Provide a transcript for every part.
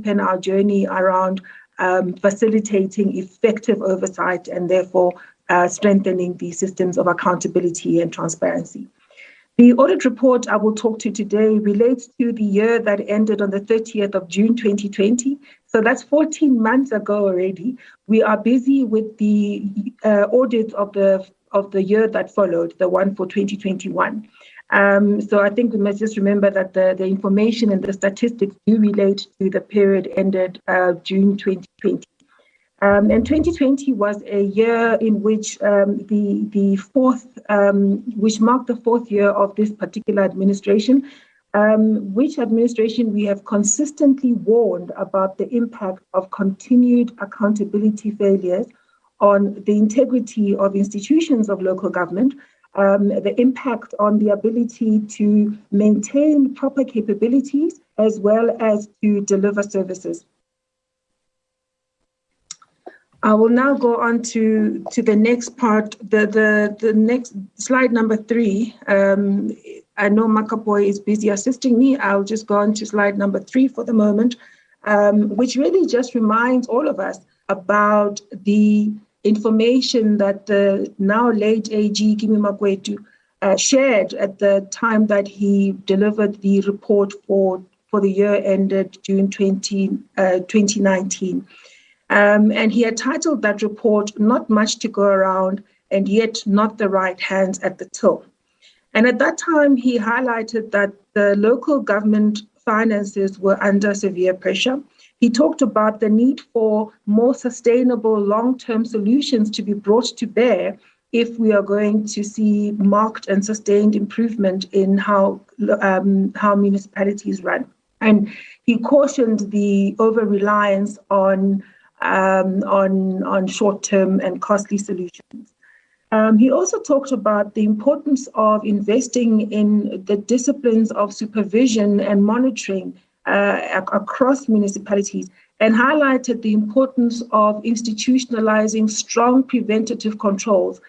deepen our journey around facilitating effective oversight and therefore strengthening the systems of accountability and transparency. The audit report I will talk to today relates to the year that ended on the 30th of June 2020. So that's 14 months ago already. We are busy with the audit of the year that followed, the one for 2021. So I think we must just remember that the information and the statistics do relate to the period ended June 2020. And 2020 was a year in which which marked the fourth year of this particular administration, which administration we have consistently warned about the impact of continued accountability failures on the integrity of institutions of local government, the impact on the ability to maintain proper capabilities as well as to deliver services. I will now go on to the next part, the next slide number 3. I know Makaboy is busy assisting me. I'll just go on to slide number 3 for the moment, which really just reminds all of us about the information that the now late AG Kimi Makwetu shared at the time that he delivered the report for the year ended June 2019. And he had titled that report, "Not Much to Go Around, and Yet Not the Right Hands at the Till." And at that time, he highlighted that the local government finances were under severe pressure. He talked about the need for more sustainable long-term solutions to be brought to bear if we are going to see marked and sustained improvement in how municipalities run. And he cautioned the over-reliance on short-term and costly solutions. He also talked about the importance of investing in the disciplines of supervision and monitoring across municipalities, and highlighted the importance of institutionalizing strong preventative controls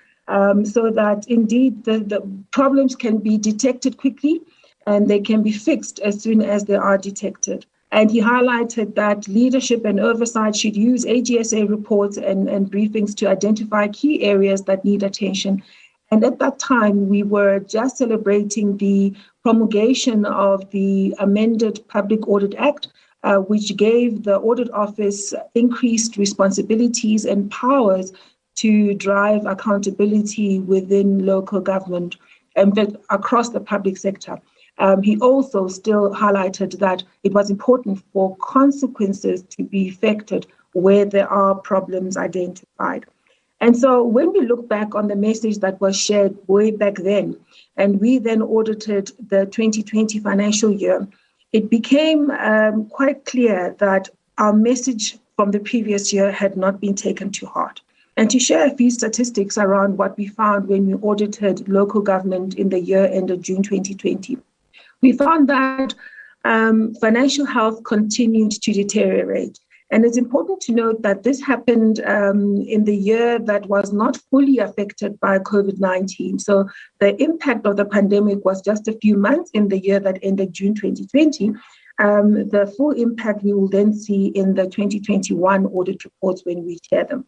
so that indeed the problems can be detected quickly and they can be fixed as soon as they are detected. And he highlighted that leadership and oversight should use AGSA reports and briefings to identify key areas that need attention. And at that time, we were just celebrating the promulgation of the amended Public Audit Act, which gave the Audit Office increased responsibilities and powers to drive accountability within local government and across the public sector. He also still highlighted that it was important for consequences to be effected where there are problems identified. And so when we look back on the message that was shared way back then, and we then audited the 2020 financial year, it became quite clear that our message from the previous year had not been taken to heart. And to share a few statistics around what we found when we audited local government in the year ended June 2020. We found that financial health continued to deteriorate. And it's important to note that this happened in the year that was not fully affected by COVID-19. So the impact of the pandemic was just a few months in the year that ended June 2020. The full impact we will then see in the 2021 audit reports when we share them.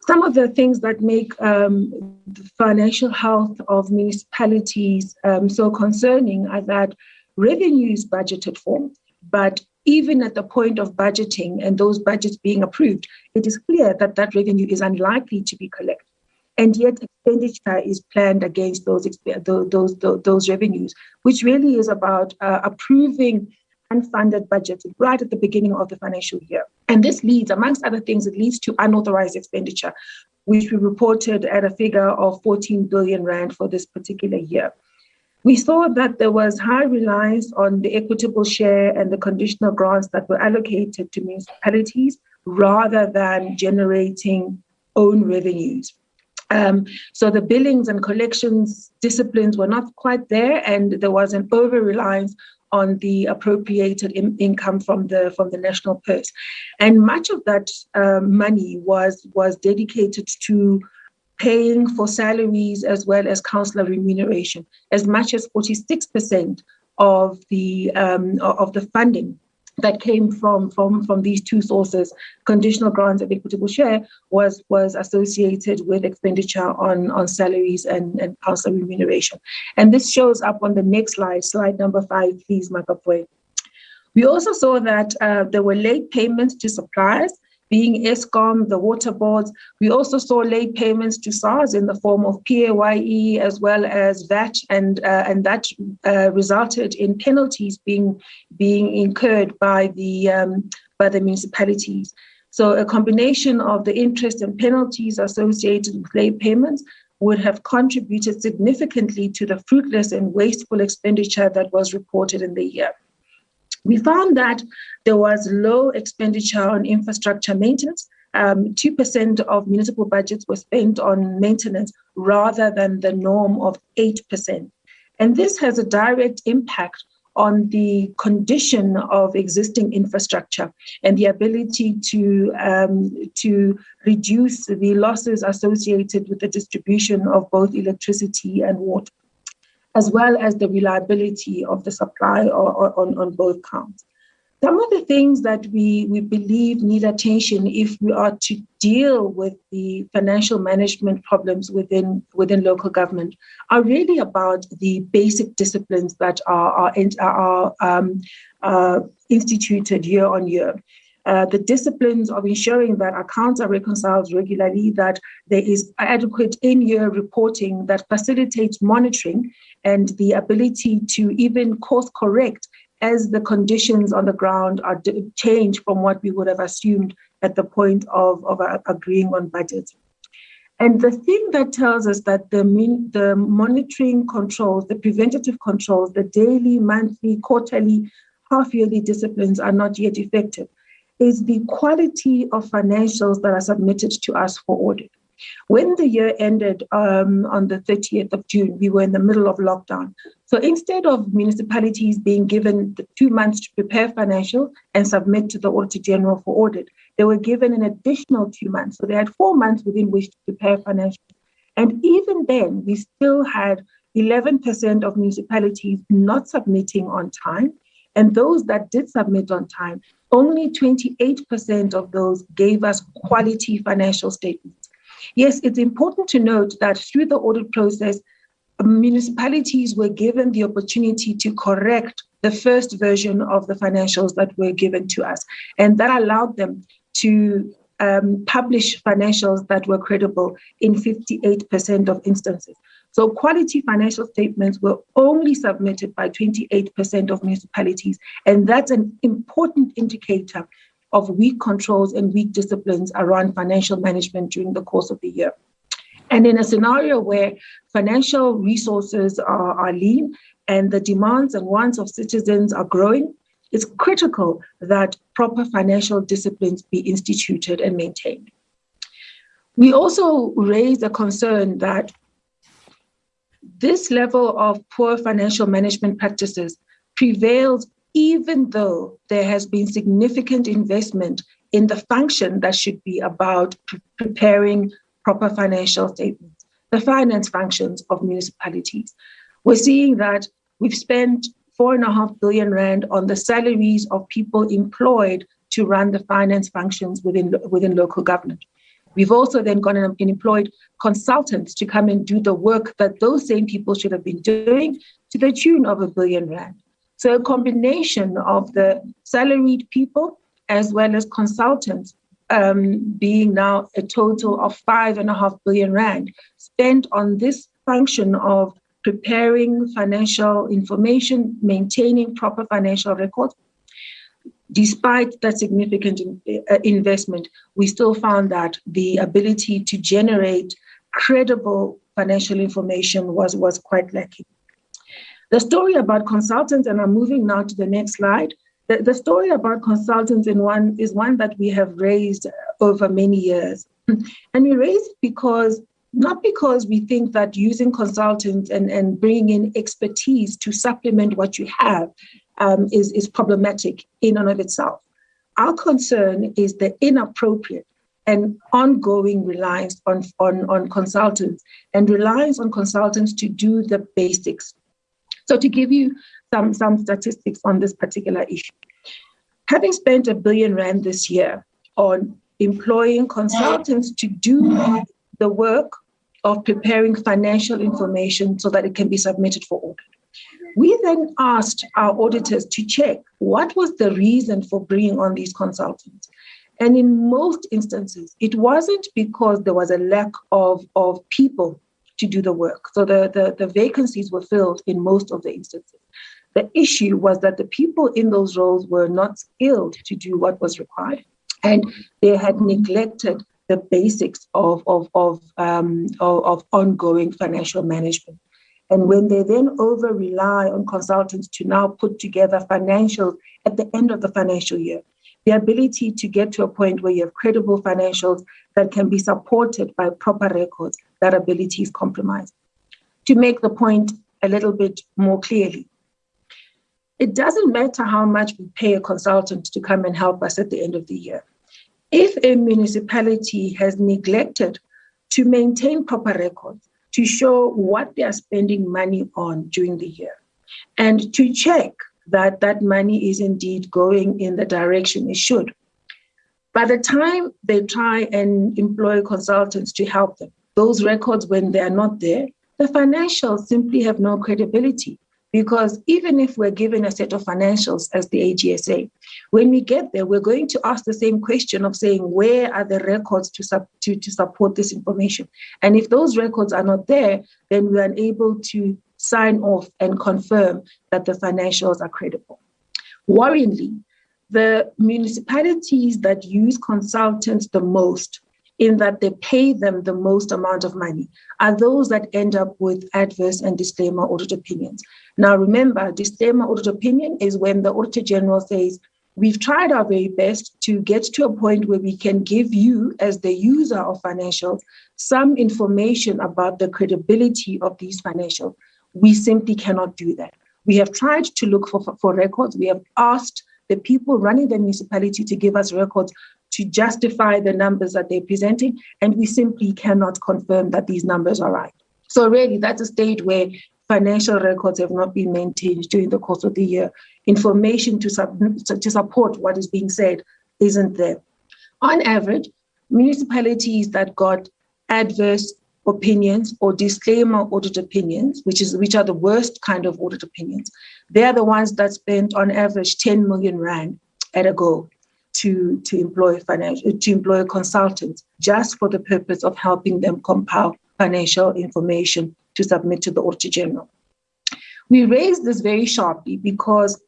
Some of the things that make the financial health of municipalities so concerning are that revenues budgeted for, but even at the point of budgeting and those budgets being approved, it is clear that that revenue is unlikely to be collected. And yet expenditure is planned against those revenues, which really is about approving unfunded budgets right at the beginning of the financial year. And this leads, amongst other things, it leads to unauthorized expenditure, which we reported at a figure of 14 billion rand for this particular year. We saw that there was high reliance on the equitable share and the conditional grants that were allocated to municipalities rather than generating own revenues. So the billings and collections disciplines were not quite there, and there was an over-reliance on the appropriated income from the national purse. And much of that money was dedicated to paying for salaries as well as councillor remuneration. As much as 46% of the funding that came from these two sources, conditional grants and equitable share, was associated with expenditure on salaries and council remuneration. And this shows up on the next slide number 5, please, Makapwe. We also saw that there were late payments to suppliers, being Eskom, the water boards. We also saw late payments to SARS in the form of PAYE as well as VAT, and that resulted in penalties being incurred by the municipalities. So a combination of the interest and penalties associated with late payments would have contributed significantly to the fruitless and wasteful expenditure that was reported in the year. We found that there was low expenditure on infrastructure maintenance. 2% of municipal budgets were spent on maintenance rather than the norm of 8%. And this has a direct impact on the condition of existing infrastructure and the ability to reduce the losses associated with the distribution of both electricity and water, as well as the reliability of the supply on both counts. Some of the things that we believe need attention if we are to deal with the financial management problems within local government are really about the basic disciplines that are instituted year on year. The disciplines of ensuring that accounts are reconciled regularly, that there is adequate in-year reporting that facilitates monitoring and the ability to even course correct as the conditions on the ground are changed from what we would have assumed at the point of agreeing on budgets. And the thing that tells us that the monitoring controls, the preventative controls, the daily, monthly, quarterly, half-yearly disciplines are not yet effective is the quality of financials that are submitted to us for audit. When the year ended on the 30th of June, we were in the middle of lockdown. So instead of municipalities being given the 2 months to prepare financials and submit to the Auditor-General for audit, they were given an additional 2 months. So they had 4 months within which to prepare financials. And even then, we still had 11% of municipalities not submitting on time. And those that did submit on time, only 28% of those gave us quality financial statements. Yes, it's important to note that through the audit process, municipalities were given the opportunity to correct the first version of the financials that were given to us. And that allowed them to publish financials that were credible in 58% of instances. So quality financial statements were only submitted by 28% of municipalities. And that's an important indicator of weak controls and weak disciplines around financial management during the course of the year. And in a scenario where financial resources are lean and the demands and wants of citizens are growing, it's critical that proper financial disciplines be instituted and maintained. We also raised a concern that this level of poor financial management practices prevails even though there has been significant investment in the function that should be about preparing proper financial statements, the finance functions of municipalities. We're seeing that we've spent 4.5 billion rand on the salaries of people employed to run the finance functions within local government. We've also then gone and employed consultants to come and do the work that those same people should have been doing to the tune of 1 billion rand. So a combination of the salaried people as well as consultants being now a total of 5.5 billion rand spent on this function of preparing financial information, maintaining proper financial records. Despite that significant investment, we still found that the ability to generate credible financial information was quite lacking. The story about consultants, and I'm moving now to the next slide, the story about consultants is one that we have raised over many years. And we raised it not because we think that using consultants and bringing in expertise to supplement what you have is problematic in and of itself. Our concern is the inappropriate and ongoing reliance on consultants and reliance on consultants to do the basics. So to give you some statistics on this particular issue, Having spent R1 billion this year on employing consultants to do the work of preparing financial information so that it can be submitted for audit, we then asked our auditors to check what was the reason for bringing on these consultants. And in most instances, it wasn't because there was a lack of people to do the work. So the vacancies were filled in most of the instances. The issue was that the people in those roles were not skilled to do what was required, and they had neglected the basics of ongoing financial management. And when they then over-rely on consultants to now put together financials at the end of the financial year, the ability to get to a point where you have credible financials that can be supported by proper records, that ability is compromised. To make the point a little bit more clearly, it doesn't matter how much we pay a consultant to come and help us at the end of the year. If a municipality has neglected to maintain proper records, to show what they are spending money on during the year, and to check that that money is indeed going in the direction it should, by the time they try and employ consultants to help them, those records, when they are not there, the financials simply have no credibility. Because even if we're given a set of financials as the AGSA, when we get there, we're going to ask the same question of saying, where are the records to support this information? And if those records are not there, then we're unable to sign off and confirm that the financials are credible. Worryingly, the municipalities that use consultants the most, in that they pay them the most amount of money, are those that end up with adverse and disclaimer audit opinions. Now, remember, disclaimer audit opinion is when the Auditor-General says, we've tried our very best to get to a point where we can give you, as the user of financials, some information about the credibility of these financials. We simply cannot do that. We have tried to look for records. We have asked the people running the municipality to give us records to justify the numbers that they're presenting, and we simply cannot confirm that these numbers are right. So really, that's a state where financial records have not been maintained during the course of the year. Information to support what is being said isn't there. On average, municipalities that got adverse opinions or disclaimer audit opinions, which are the worst kind of audit opinions, they are the ones that spent on average 10 million rand at a go to employ consultants just for the purpose of helping them compile financial information to submit to the Auditor-General. We raised this very sharply because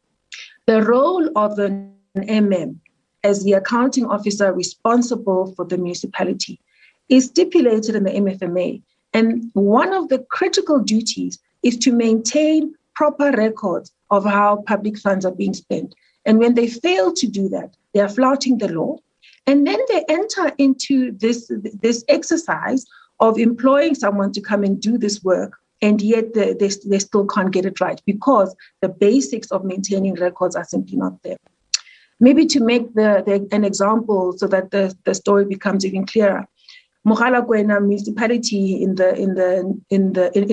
the role of an MM as the accounting officer responsible for the municipality is stipulated in the MFMA. And one of the critical duties is to maintain proper records of how public funds are being spent. And when they fail to do that, they are flouting the law. And then they enter into this exercise of employing someone to come and do this work, and yet they still can't get it right because the basics of maintaining records are simply not there. Maybe to make an example so that the story becomes even clearer, Mogalakwena municipality in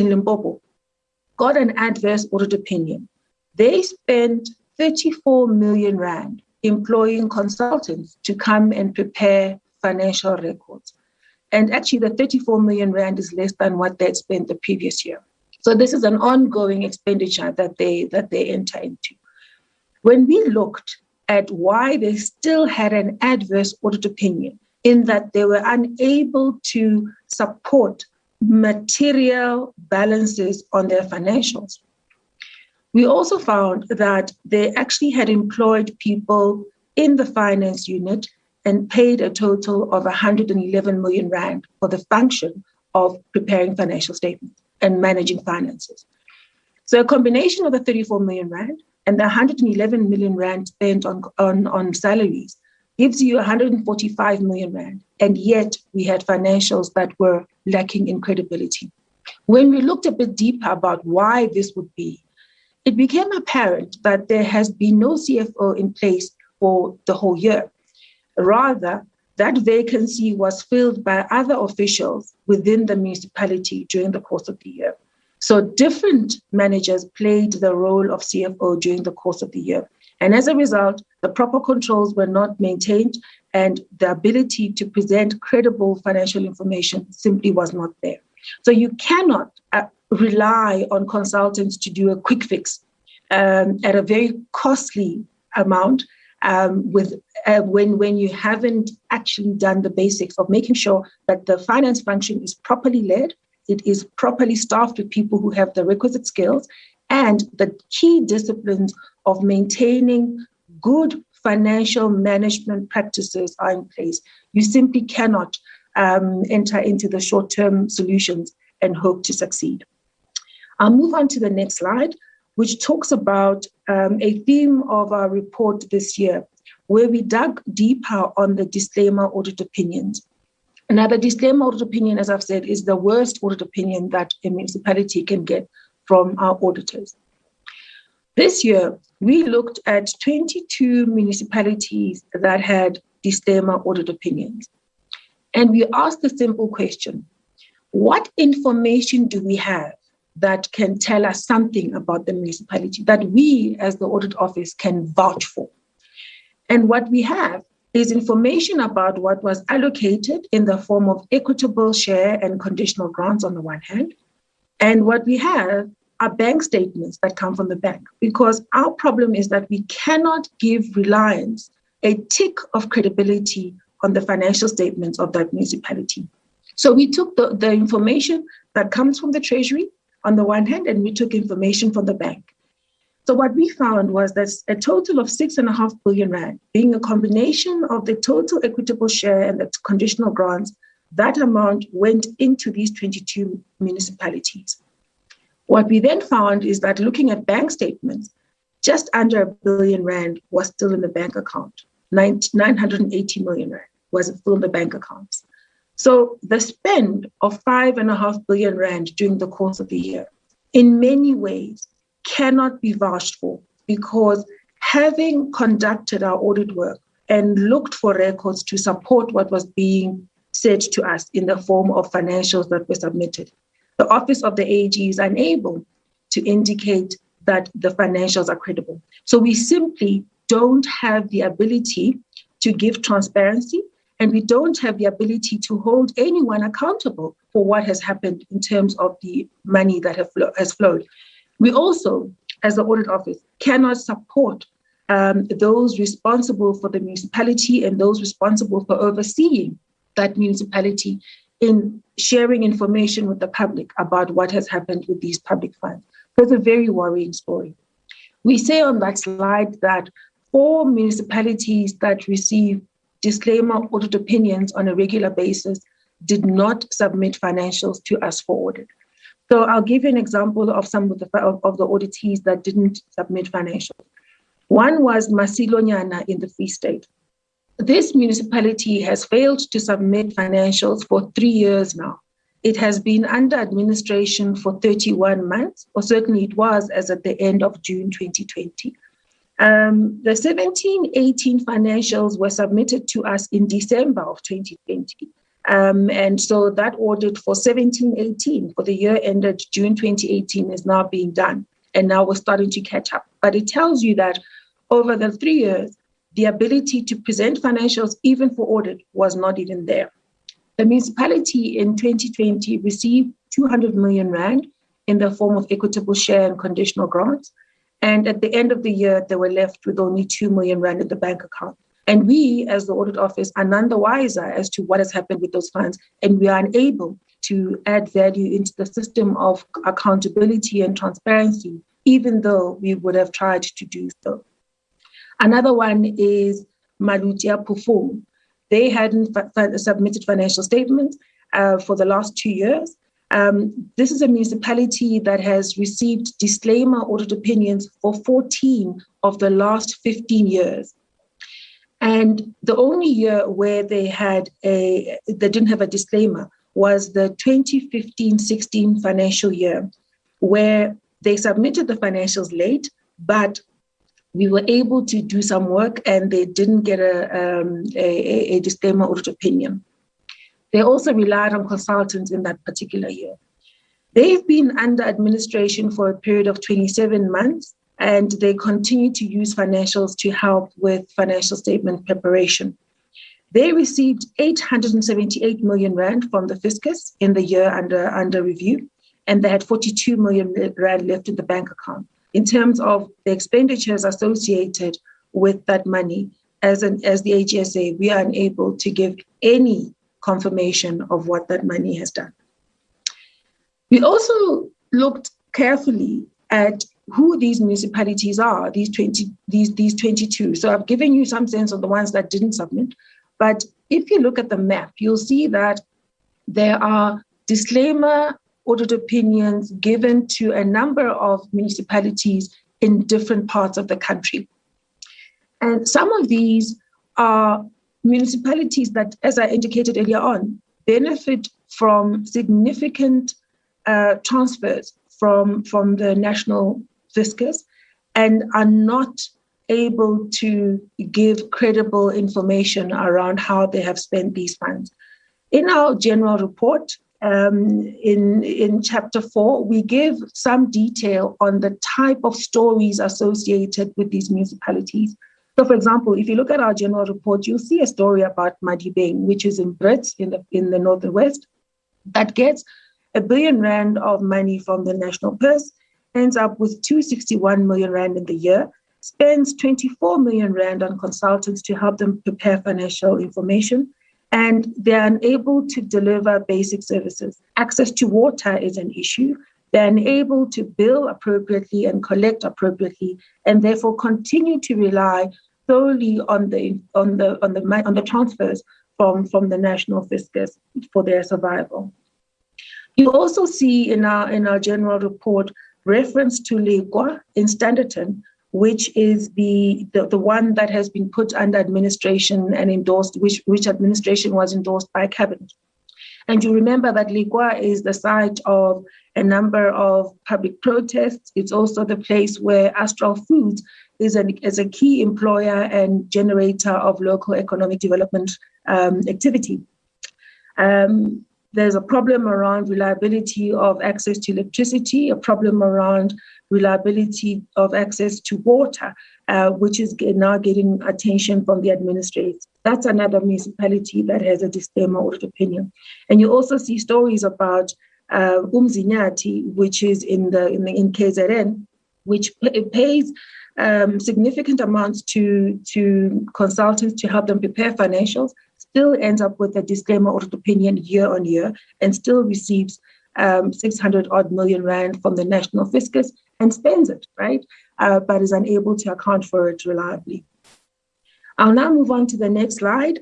Limpopo got an adverse audit opinion. They spent 34 million rand employing consultants to come and prepare financial records. And actually, the 34 million rand is less than what they'd spent the previous year. So this is an ongoing expenditure that they enter into. When we looked at why they still had an adverse audit opinion, in that they were unable to support material balances on their financials, we also found that they actually had employed people in the finance unit and paid a total of 111 million rand for the function of preparing financial statements and managing finances. So a combination of the 34 million rand and the 111 million rand spent on salaries gives you 145 million rand. And yet we had financials that were lacking in credibility. When we looked a bit deeper about why this would be, it became apparent that there has been no CFO in place for the whole year. Rather, that vacancy was filled by other officials within the municipality during the course of the year. So different managers played the role of CFO during the course of the year. And as a result, the proper controls were not maintained, and the ability to present credible financial information simply was not there. So you cannot rely on consultants to do a quick fix at a very costly amount when you haven't actually done the basics of making sure that the finance function is properly led, it is properly staffed with people who have the requisite skills, and the key disciplines of maintaining good financial management practices are in place. You simply cannot enter into the short-term solutions and hope to succeed. I'll move on to the next slide, which talks about a theme of our report this year, where we dug deeper on the disclaimer audit opinions. Now, the disclaimer audit opinion, as I've said, is the worst audit opinion that a municipality can get from our auditors. This year, we looked at 22 municipalities that had disclaimer audit opinions. And we asked the simple question: what information do we have that can tell us something about the municipality that we as the audit office can vouch for? And what we have is information about what was allocated in the form of equitable share and conditional grants on the one hand. And what we have are bank statements that come from the bank, because our problem is that we cannot give reliance a tick of credibility on the financial statements of that municipality. So we took the information that comes from the Treasury on the one hand, and we took information from the bank. So what we found was that a total of 6.5 billion rand, being a combination of the total equitable share and the conditional grants, that amount went into these 22 municipalities. What we then found is that looking at bank statements, just under 1 billion rand was still in the bank account. 980 million rand was still in the bank accounts. So the spend of 5.5 billion rand during the course of the year, in many ways, cannot be vouched for, because having conducted our audit work and looked for records to support what was being said to us in the form of financials that were submitted, the Office of the AG is unable to indicate that the financials are credible. So we simply don't have the ability to give transparency, and we don't have the ability to hold anyone accountable for what has happened in terms of the money that has flowed. We also, as the audit office, cannot support those responsible for the municipality and those responsible for overseeing that municipality in sharing information with the public about what has happened with these public funds. So it's a very worrying story. We say on that slide that 4 municipalities that receive disclaimer audit opinions on a regular basis did not submit financials to us for audit. So I'll give you an example of some of the auditees that didn't submit financials. One was Masilonyana in the Free State. This municipality has failed to submit financials for 3 years now. It has been under administration for 31 months, or certainly it was as at the end of June 2020. The 17-18 financials were submitted to us in December of 2020. And so that audit for 17-18 for the year ended June 2018 is now being done. And now we're starting to catch up. But it tells you that over the 3 years, the ability to present financials even for audit was not even there. The municipality in 2020 received 200 million rand in the form of equitable share and conditional grants. And at the end of the year, they were left with only 2 million rand in the bank account. And we, as the audit office, are none the wiser as to what has happened with those funds. And we are unable to add value into the system of accountability and transparency, even though we would have tried to do so. Another one is Malutia Pufung. They hadn't submitted financial statements for the last 2 years. This is a municipality that has received disclaimer audit opinions for 14 of the last 15 years. And the only year where they didn't have a disclaimer was the 2015-16 financial year, where they submitted the financials late, but we were able to do some work and they didn't get a disclaimer audit opinion. They also relied on consultants in that particular year. They've been under administration for a period of 27 months, and they continue to use financials to help with financial statement preparation. They received 878 million rand from the fiscus in the year under review, and they had 42 million rand left in the bank account. In terms of the expenditures associated with that money, as the AGSA, we are unable to give any confirmation of what that money has done. We also looked carefully at who these municipalities are, these 22. So I've given you some sense of the ones that didn't submit. But if you look at the map, you'll see that there are disclaimer audit opinions given to a number of municipalities in different parts of the country. And some of these are municipalities that, as I indicated earlier on, benefit from significant transfers from the national fiscus and are not able to give credible information around how they have spent these funds. In our general report, in Chapter 4, we give some detail on the type of stories associated with these municipalities. So, for example, if you look at our general report, you'll see a story about Madibeng, which is in Brits in the north and west, that gets 1 billion rand of money from the national purse, ends up with 261 million rand in the year, spends 24 million rand on consultants to help them prepare financial information, and they're unable to deliver basic services. Access to water is an issue. They're unable to bill appropriately and collect appropriately, and therefore continue to rely solely on the transfers from the national fiscus for their survival. You also see in our general report reference to Legua in Standerton, which is the one that has been put under administration and endorsed, which administration was endorsed by Cabinet. And you remember that Legua is the site of a number of public protests. It's also the place where Astral Foods is a key employer and generator of local economic development activity. There's a problem around reliability of access to electricity, a problem around reliability of access to water, which is now getting attention from the administrators. That's another municipality that has a disclaimer audit opinion. And you also see stories about Umzinyati, which is in KZN, which pays significant amounts to consultants to help them prepare financials, still ends up with a disclaimer audit opinion year on year, and still receives 600 odd million rand from the national fiscus and spends it, right? But is unable to account for it reliably. I'll now move on to the next slide,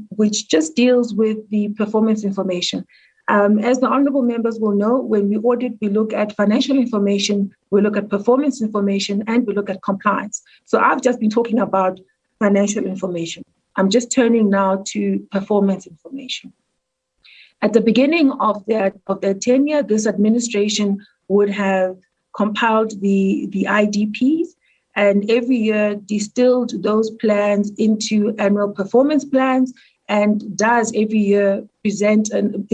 which just deals with the performance information. As the honorable members will know, when we audit, we look at financial information, we look at performance information, and we look at compliance. So I've just been talking about financial information. I'm just turning now to performance information. At the beginning of their tenure, this administration would have compiled the IDPs, and every year distilled those plans into annual performance plans, and does every year present and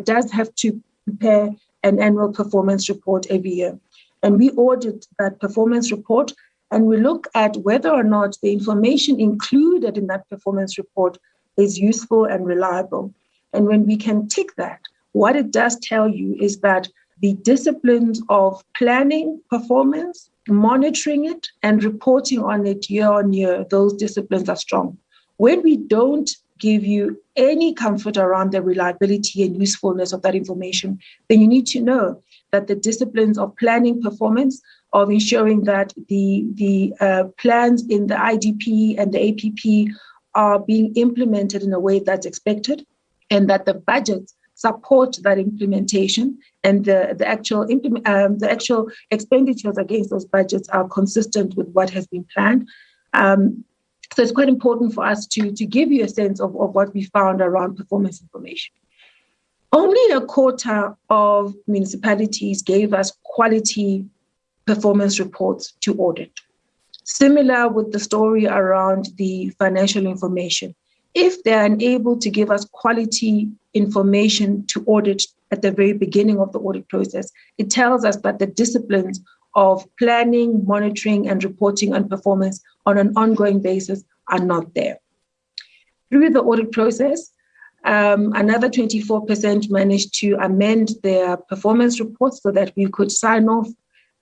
does have to prepare an annual performance report every year. And we audit that performance report, and we look at whether or not the information included in that performance report is useful and reliable. And when we can tick that, what it does tell you is that the disciplines of planning performance, monitoring it, and reporting on it year on year, those disciplines are strong. When we don't give you any comfort around the reliability and usefulness of that information, then you need to know that the disciplines of planning performance, of ensuring that the plans in the IDP and the APP are being implemented in a way that's expected, and that the budgets support that implementation, and the actual expenditures against those budgets are consistent with what has been planned. So it's quite important for us to give you a sense of what we found around performance information. Only a quarter of municipalities gave us quality performance reports to audit. Similar with the story around the financial information. If they're unable to give us quality information to audit at the very beginning of the audit process, it tells us that the disciplines of planning, monitoring, and reporting on performance on an ongoing basis are not there. Through the audit process, another 24% managed to amend their performance reports so that we could sign off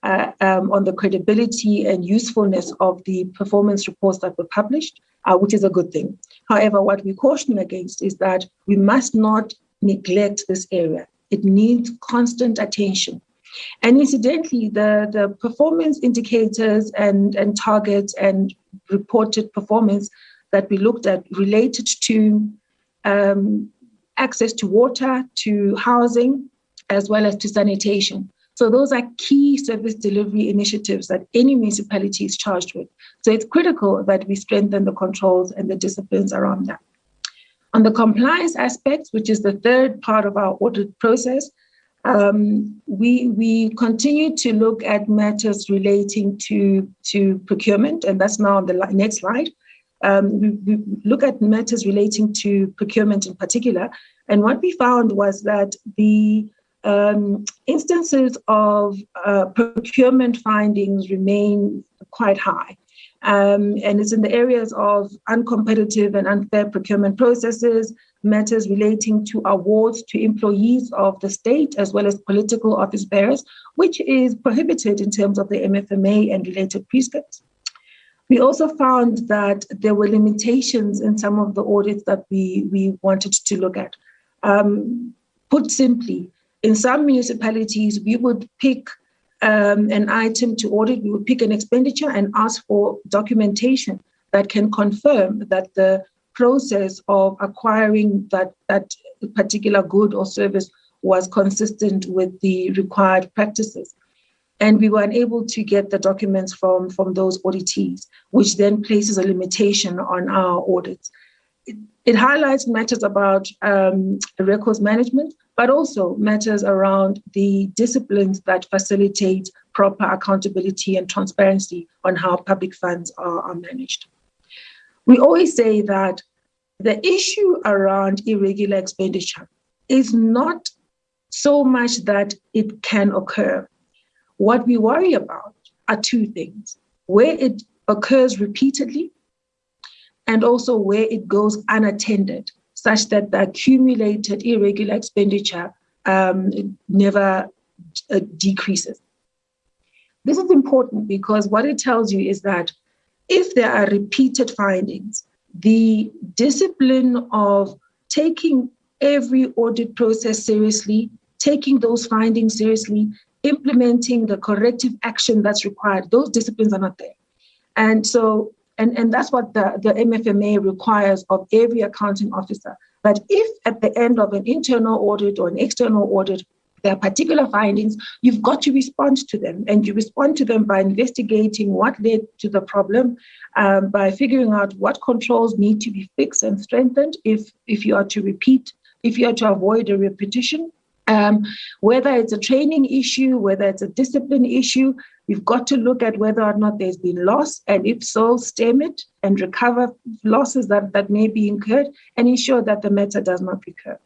on the credibility and usefulness of the performance reports that were published, which is a good thing. However, what we caution against is that we must not neglect this area. It needs constant attention. And incidentally, the performance indicators and targets and reported performance that we looked at related to access to water, to housing, as well as to sanitation. So those are key service delivery initiatives that any municipality is charged with. So it's critical that we strengthen the controls and the disciplines around that. On the compliance aspects, which is the third part of our audit process, we continue to look at matters relating to procurement, and that's now on the next slide. We look at matters relating to procurement in particular, and what we found was that the instances of procurement findings remain quite high. And it's in the areas of uncompetitive and unfair procurement processes, matters relating to awards to employees of the state, as well as political office bearers, which is prohibited in terms of the MFMA and related prescripts. We also found that there were limitations in some of the audits that we wanted to look at. Put simply, in some municipalities, we would pick an item to audit, we would pick an expenditure and ask for documentation that can confirm that the process of acquiring that particular good or service was consistent with the required practices. And we were unable to get the documents from those auditees, which then places a limitation on our audits. It highlights matters about records management, but also matters around the disciplines that facilitate proper accountability and transparency on how public funds are managed. We always say that the issue around irregular expenditure is not so much that it can occur. What we worry about are two things: where it occurs repeatedly, and also where it goes unattended, such that the accumulated irregular expenditure never decreases. This is important because what it tells you is that if there are repeated findings, the discipline of taking every audit process seriously, taking those findings seriously, implementing the corrective action that's required, those disciplines are not there. And so, and that's what the MFMA requires of every accounting officer, that if at the end of an internal audit or an external audit, there are particular findings, you've got to respond to them. And you respond to them by investigating what led to the problem, by figuring out what controls need to be fixed and strengthened if you are to repeat, if you are to avoid a repetition. Whether it's a training issue, whether it's a discipline issue, we've got to look at whether or not there's been loss, and if so, stem it and recover losses that may be incurred and ensure that the matter does not recur.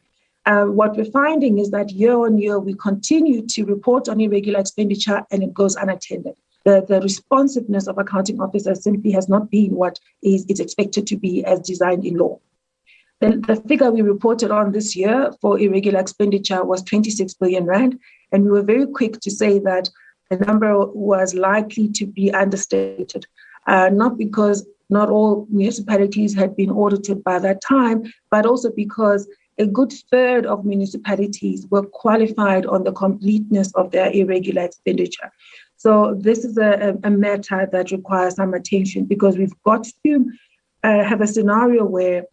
What we're finding is that year on year, we continue to report on irregular expenditure and it goes unattended. The responsiveness of accounting officers simply has not been what is expected to be as designed in law. The figure we reported on this year for irregular expenditure was 26 billion rand, and we were very quick to say that the number was likely to be understated, not because not all municipalities had been audited by that time, but also because a good third of municipalities were qualified on the completeness of their irregular expenditure. So this is a matter that requires some attention, because we've got to have a scenario where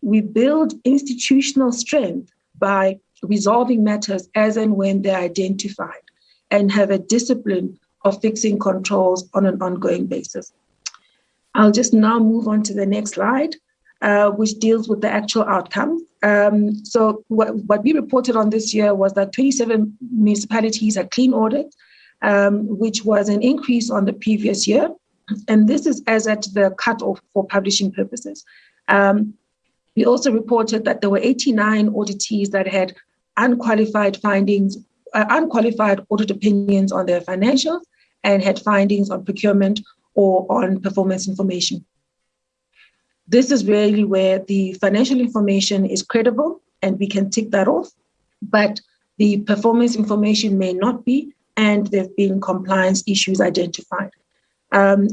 we build institutional strength by resolving matters as and when they're identified, and have a discipline of fixing controls on an ongoing basis. I'll just now move on to the next slide, which deals with the actual outcomes. So what we reported on this year was that 27 municipalities had clean audits, which was an increase on the previous year. And this is as at the cutoff for publishing purposes. We also reported that there were 89 auditees that had unqualified findings, unqualified audit opinions on their financials, and had findings on procurement or on performance information. This is really where the financial information is credible and we can tick that off, but the performance information may not be, and there have been compliance issues identified.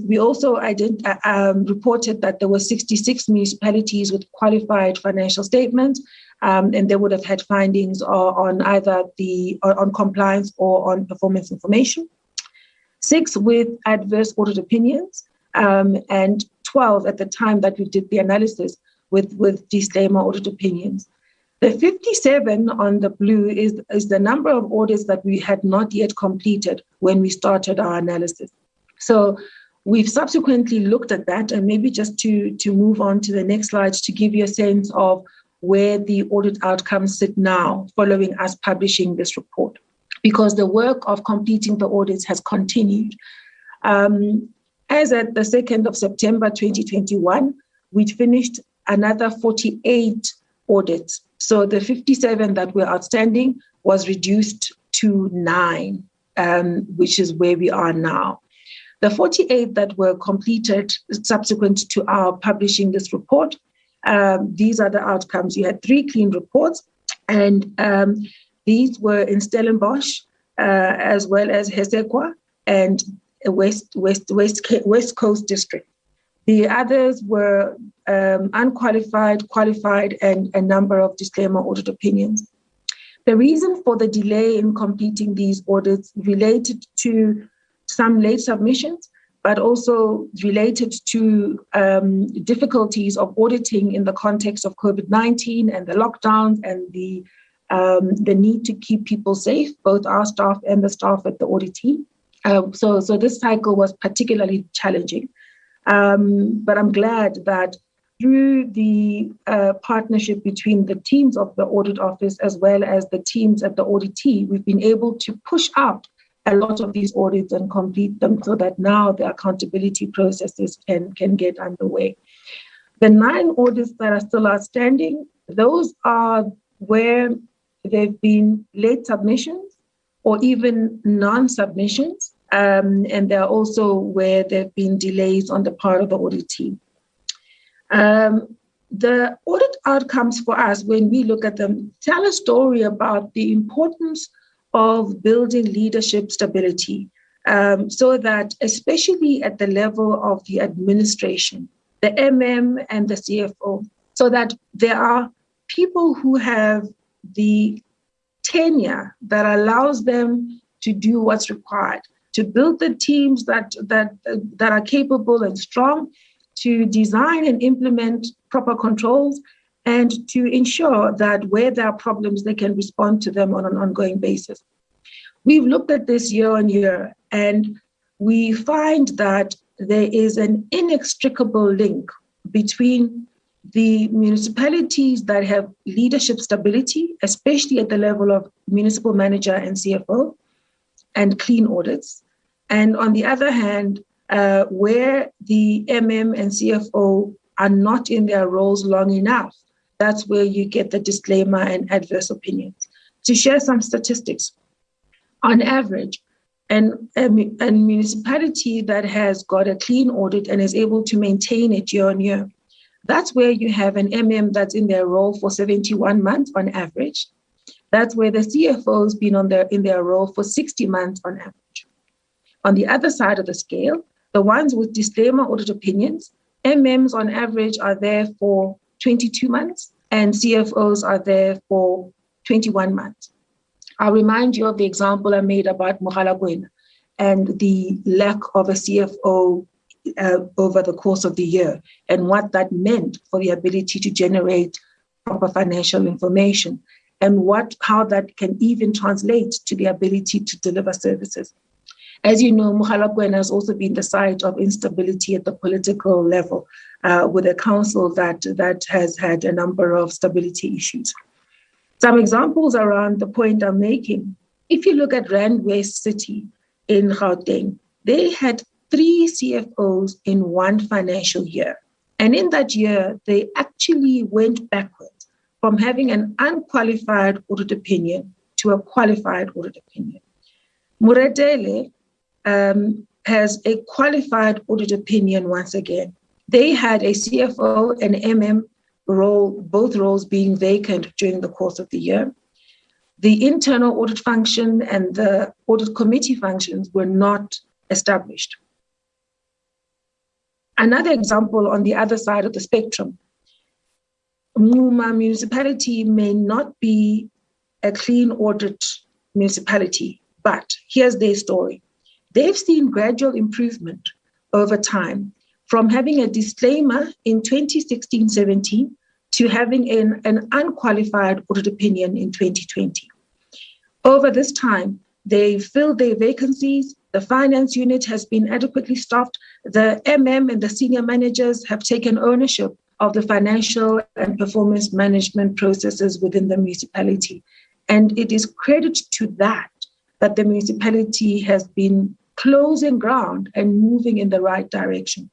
We also reported that there were 66 municipalities with qualified financial statements, and they would have had findings on either on compliance or on performance information. 6 with adverse audit opinions, and 12 at the time that we did the analysis with disclaimer audit opinions. The 57 on the blue is the number of audits that we had not yet completed when we started our analysis. So we've subsequently looked at that, and maybe just to move on to the next slide to give you a sense of where the audit outcomes sit now following us publishing this report, because the work of completing the audits has continued. As at the 2nd of September 2021, we'd finished another 48 audits. So the 57 that were outstanding was reduced to 9, which is where we are now. The 48 that were completed subsequent to our publishing this report, these are the outcomes. You had 3 clean reports, and these were in Stellenbosch, as well as Hesekwa and West Coast District. The others were unqualified, qualified, and a number of disclaimer audit opinions. The reason for the delay in completing these audits related to some late submissions, but also related to difficulties of auditing in the context of COVID-19 and the lockdowns and the need to keep people safe, both our staff and the staff at the audit team. So this cycle was particularly challenging. But I'm glad that through the partnership between the teams of the audit office as well as the teams at the auditee, we've been able to push out a lot of these audits and complete them so that now the accountability processes can get underway. The 9 audits that are still outstanding, those are where there've been late submissions or even non-submissions, and there are also where there have been delays on the part of the audit team. The audit outcomes for us, when we look at them, tell a story about the importance of building leadership stability, so that especially at the level of the administration, the MM and the CFO, so that there are people who have the tenure that allows them to do what's required, to build the teams that are capable and strong, to design and implement proper controls, and to ensure that where there are problems, they can respond to them on an ongoing basis. We've looked at this year on year, and we find that there is an inextricable link between the municipalities that have leadership stability, especially at the level of municipal manager and CFO, and clean audits. And on the other hand, where the MM and CFO are not in their roles long enough, that's where you get the disclaimer and adverse opinions. To share some statistics, on average, a municipality that has got a clean audit and is able to maintain it year on year, that's where you have an MM that's in their role for 71 months on average. That's where the CFO's been in their role for 60 months on average. On the other side of the scale, the ones with disclaimer audit opinions, MMs on average are there for 22 months and CFOs are there for 21 months. I'll remind you of the example I made about Mogalakwena and the lack of a CFO over the course of the year and what that meant for the ability to generate proper financial information and how that can even translate to the ability to deliver services. As you know, Mogalakwena has also been the site of instability at the political level with a council that has had a number of stability issues. Some examples around the point I'm making. If you look at Rand West City in Gauteng, they had 3 CFOs in one financial year. And in that year, they actually went backwards from having an unqualified audit opinion to a qualified audit opinion. Muretele has a qualified audit opinion once again. They had a CFO and MM role, both roles being vacant during the course of the year. The internal audit function and the audit committee functions were not established. Another example on the other side of the spectrum, Muma municipality may not be a clean audit municipality, but here's their story. They've seen gradual improvement over time from having a disclaimer in 2016-17 to having an unqualified audit opinion in 2020. Over this time, they filled their vacancies, the finance unit has been adequately staffed, the MM and the senior managers have taken ownership of the financial and performance management processes within the municipality. And it is credit to that the municipality has been closing ground and moving in the right direction.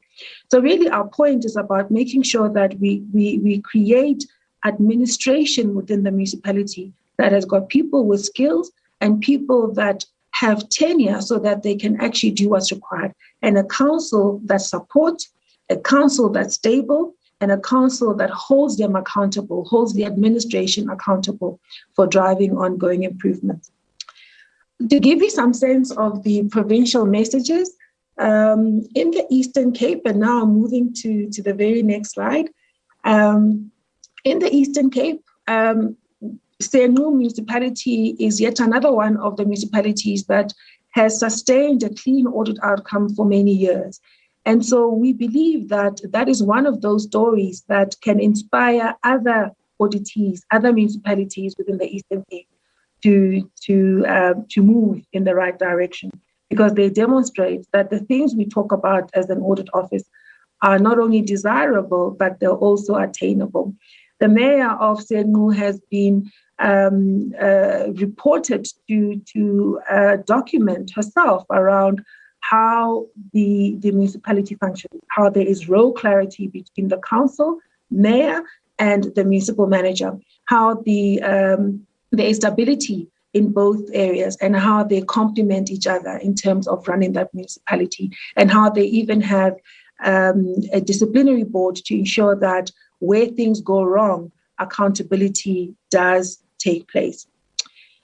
So really our point is about making sure that we create administration within the municipality that has got people with skills and people that have tenure so that they can actually do what's required. And a council that supports, a council that's stable, and a council that holds them accountable, holds the administration accountable for driving ongoing improvements. To give you some sense of the provincial messages, in the Eastern Cape, and now I'm moving to the very next slide. In the Eastern Cape, Senu municipality is yet another one of the municipalities that has sustained a clean audit outcome for many years. And so we believe that that is one of those stories that can inspire other auditees, other municipalities within the Eastern Cape to move in the right direction, because they demonstrate that the things we talk about as an audit office are not only desirable, but they're also attainable. The mayor of Senu has been reported to document herself around how the municipality functions, how there is role clarity between the council, mayor, and the municipal manager, how there is stability in both areas and how they complement each other in terms of running that municipality, and how they even have a disciplinary board to ensure that where things go wrong, accountability does take place.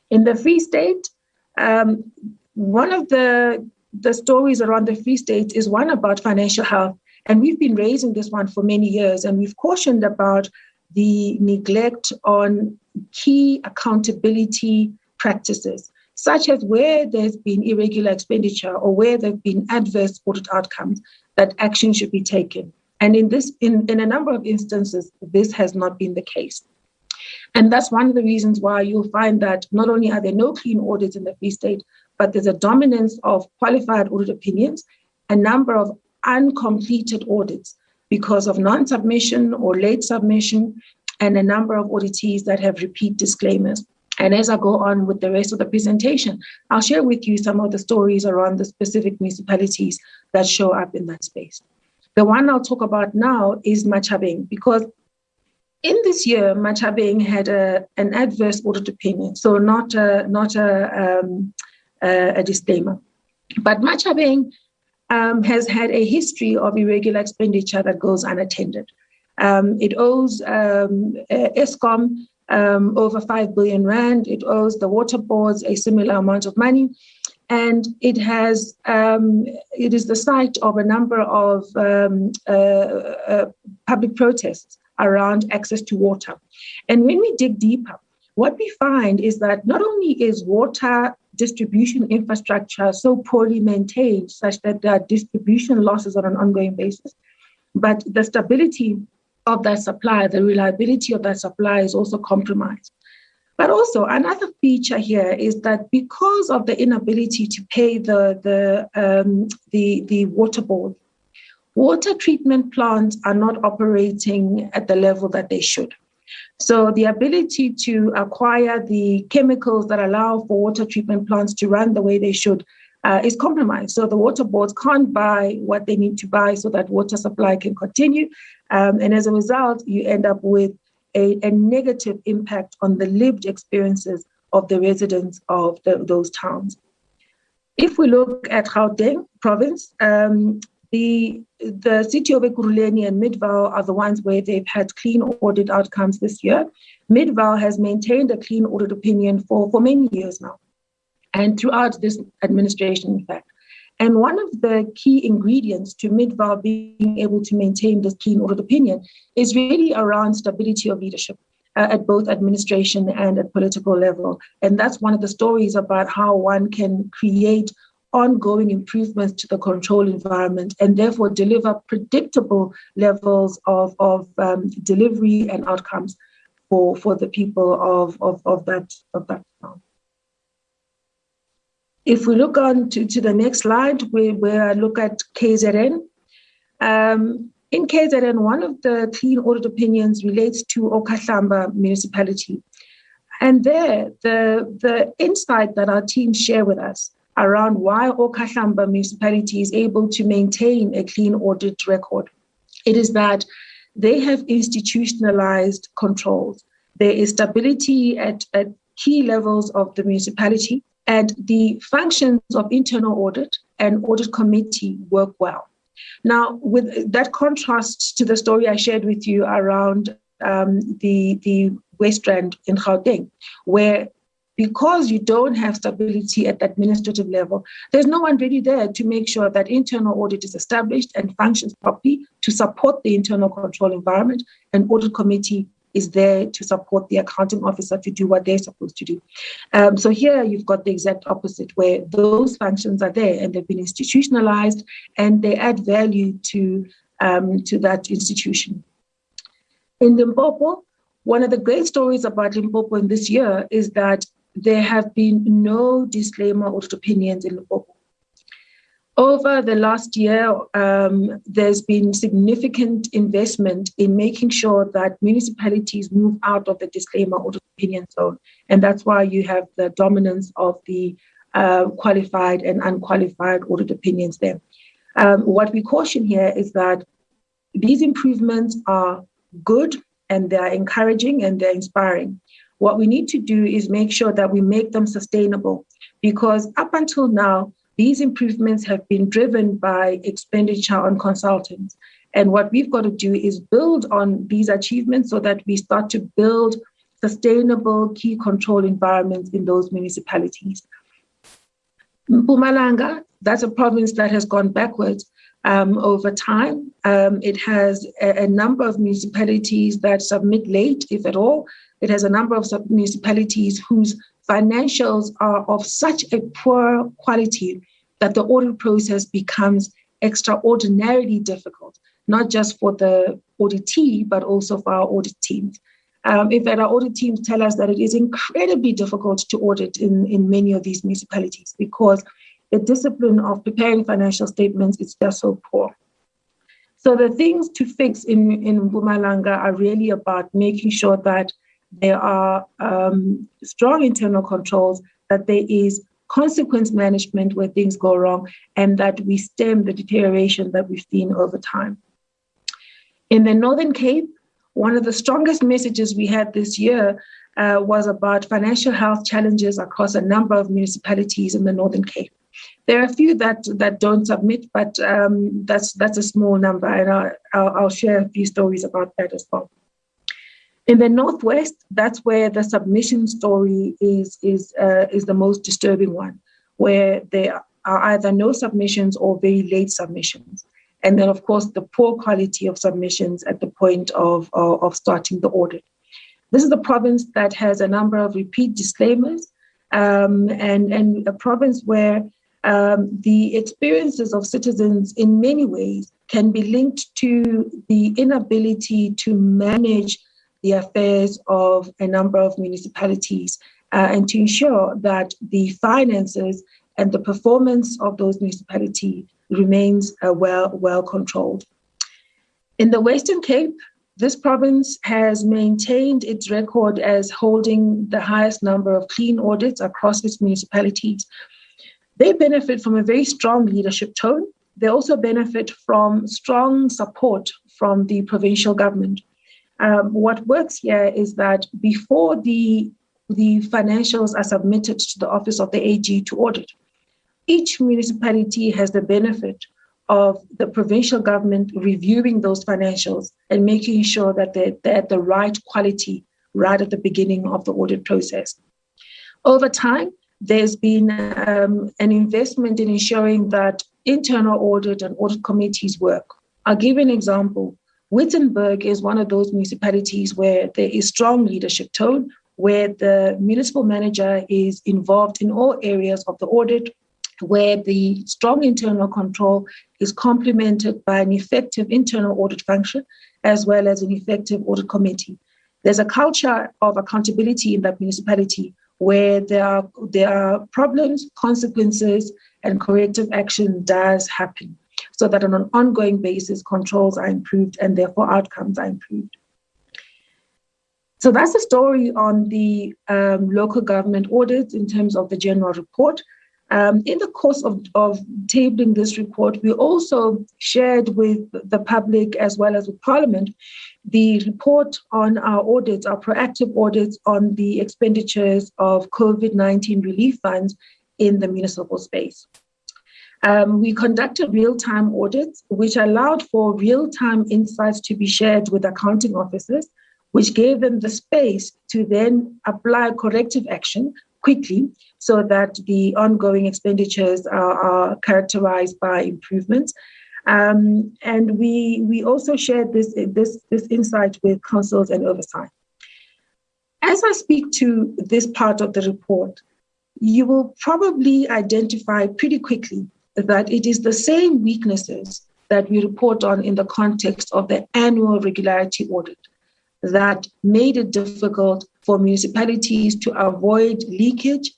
In the Free State, one of the stories around the Free State is one about financial health. And we've been raising this one for many years, and we've cautioned about the neglect on key accountability practices, such as where there's been irregular expenditure or where there have been adverse audit outcomes, that action should be taken. And in a number of instances, this has not been the case. And that's one of the reasons why you'll find that not only are there no clean audits in the Free State, but there's a dominance of qualified audit opinions, a number of uncompleted audits because of non-submission or late submission, and a number of auditees that have repeat disclaimers. And as I go on with the rest of the presentation, I'll share with you some of the stories around the specific municipalities that show up in that space. The one I'll talk about now is Machabeng, because in this year, Machabeng had an adverse audit opinion, so not a disclaimer. But Machabeng has had a history of irregular expenditure that goes unattended. It owes Eskom over 5 billion rand. It owes the water boards a similar amount of money. And it is the site of a number of public protests around access to water. And when we dig deeper, what we find is that not only is water distribution infrastructure so poorly maintained such that there are distribution losses on an ongoing basis, but the stability of that supply, the reliability of that supply is also compromised. But also another feature here is that because of the inability to pay the water board, water treatment plants are not operating at the level that they should. So the ability to acquire the chemicals that allow for water treatment plants to run the way they should is compromised. So the water boards can't buy what they need to buy so that water supply can continue. And as a result, you end up with a negative impact on the lived experiences of the residents of those towns. If we look at Gauteng province, the city of Ekurhuleni and Midvaal are the ones where they've had clean audit outcomes this year. Midvaal has maintained a clean audit opinion for many years now, and throughout this administration, in fact. And one of the key ingredients to Midvaal being able to maintain this clean audit opinion is really around stability of leadership at both administration and at political level. And that's one of the stories about how one can create ongoing improvements to the control environment and therefore deliver predictable levels of delivery and outcomes for the people of that town. If we look on to the next slide, where I look at KZN. In KZN, one of the clean audit opinions relates to Okahlamba municipality. And there, the insight that our teams share with us around why Okahlamba municipality is able to maintain a clean audit record, it is that they have institutionalized controls. There is stability at key levels of the municipality, and the functions of internal audit and audit committee work well. Now, with that contrasts to the story I shared with you around the West Rand in Gauteng, where because you don't have stability at the administrative level, there's no one really there to make sure that internal audit is established and functions properly to support the internal control environment, and audit committee is there to support the accounting officer to do what they're supposed to do. So here you've got the exact opposite, where those functions are there and they've been institutionalized and they add value to that institution. In Limpopo, one of the great stories about Limpopo in this year is that there have been no disclaimer audit opinions in Limpopo. Over the last year, there's been significant investment in making sure that municipalities move out of the disclaimer audit opinion zone. And that's why you have the dominance of the qualified and unqualified audit opinions there. What we caution here is that these improvements are good and they are encouraging and they're inspiring. What we need to do is make sure that we make them sustainable, because up until now, these improvements have been driven by expenditure on consultants. And what we've got to do is build on these achievements so that we start to build sustainable key control environments in those municipalities. Mpumalanga, that's a province that has gone backwards over time. It has a number of municipalities that submit late, if at all. It has a number of municipalities whose financials are of such a poor quality that the audit process becomes extraordinarily difficult, not just for the auditee, but also for our audit teams. In fact, our audit teams tell us that it is incredibly difficult to audit in many of these municipalities because the discipline of preparing financial statements is just so poor. So the things to fix in Mpumalanga are really about making sure that there are strong internal controls, that there is consequence management where things go wrong, and that we stem the deterioration that we've seen over time. In the Northern Cape, one of the strongest messages we had this year was about financial health challenges across a number of municipalities in the Northern Cape. There are a few that don't submit, but that's a small number, and I'll share a few stories about that as well. In the Northwest, that's where the submission story is the most disturbing one, where there are either no submissions or very late submissions. And then, of course, the poor quality of submissions at the point of starting the audit. This is a province that has a number of repeat disclaimers and a province where the experiences of citizens in many ways can be linked to the inability to manage the affairs of a number of municipalities and to ensure that the finances and the performance of those municipalities remains well controlled. In the Western Cape, this province has maintained its record as holding the highest number of clean audits across its municipalities. They benefit from a very strong leadership tone. They also benefit from strong support from the provincial government. What works here is that before the financials are submitted to the Office of the AG to audit, each municipality has the benefit of the provincial government reviewing those financials and making sure that they're at the right quality right at the beginning of the audit process. Over time, there's been an investment in ensuring that internal audit and audit committees work. I'll give you an example. Wittenberg is one of those municipalities where there is strong leadership tone, where the municipal manager is involved in all areas of the audit, where the strong internal control is complemented by an effective internal audit function, as well as an effective audit committee. There's a culture of accountability in that municipality where there are problems, consequences, and corrective action does happen, so that on an ongoing basis, controls are improved and therefore outcomes are improved. So that's the story on the local government audits in terms of the general report. In the course of tabling this report, we also shared with the public as well as with Parliament the report on our audits, our proactive audits on the expenditures of COVID-19 relief funds in the municipal space. We conducted real-time audits, which allowed for real-time insights to be shared with accounting officers, which gave them the space to then apply corrective action quickly so that the ongoing expenditures are characterized by improvements. And we also shared this insight with councils and oversight. As I speak to this part of the report, you will probably identify pretty quickly that it is the same weaknesses that we report on in the context of the annual regularity audit that made it difficult for municipalities to avoid leakage,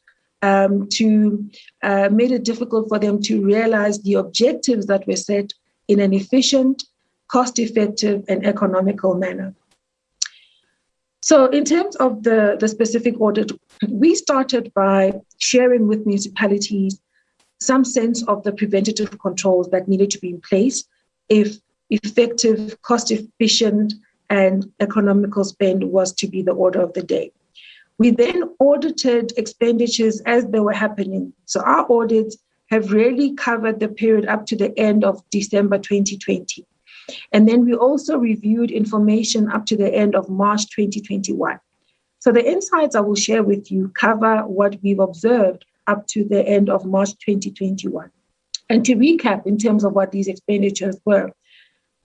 made it difficult for them to realize the objectives that were set in an efficient, cost-effective, and economical manner. So in terms of the specific audit, we started by sharing with municipalities some sense of the preventative controls that needed to be in place if effective, cost-efficient, and economical spend was to be the order of the day. We then audited expenditures as they were happening. So our audits have really covered the period up to the end of December 2020. And then we also reviewed information up to the end of March 2021. So the insights I will share with you cover what we've observed up to the end of March 2021. And to recap in terms of what these expenditures were,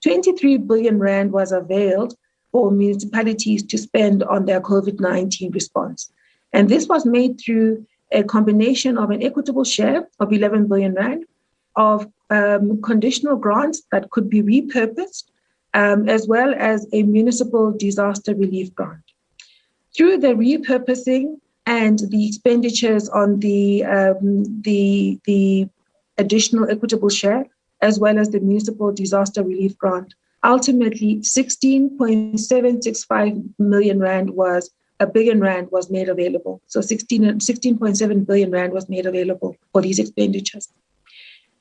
23 billion Rand was availed for municipalities to spend on their COVID-19 response. And this was made through a combination of an equitable share of 11 billion Rand, of conditional grants that could be repurposed, as well as a municipal disaster relief grant. Through the repurposing and the expenditures on the additional equitable share, as well as the municipal disaster relief grant, ultimately 16.765 billion Rand was made available. So 16.7 billion Rand was made available for these expenditures.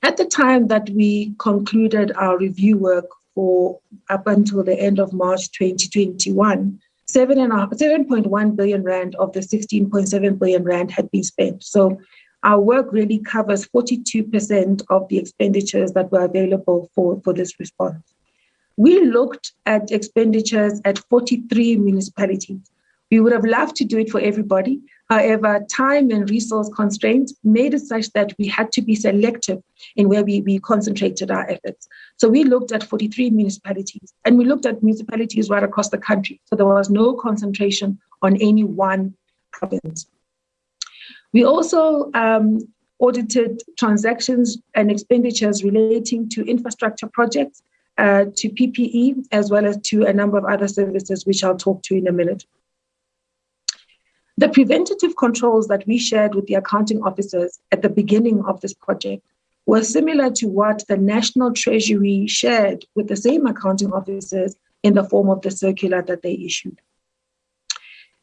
At the time that we concluded our review work for up until the end of March 2021, 7.1 billion Rand of the 16.7 billion Rand had been spent. So our work really covers 42% of the expenditures that were available for this response. We looked at expenditures at 43 municipalities. We would have loved to do it for everybody. However, time and resource constraints made it such that we had to be selective in where we concentrated our efforts. So we looked at 43 municipalities, and we looked at municipalities right across the country. So there was no concentration on any one province. We also audited transactions and expenditures relating to infrastructure projects, to PPE, as well as to a number of other services, which I'll talk to in a minute. The preventative controls that we shared with the accounting officers at the beginning of this project were similar to what the National Treasury shared with the same accounting officers in the form of the circular that they issued.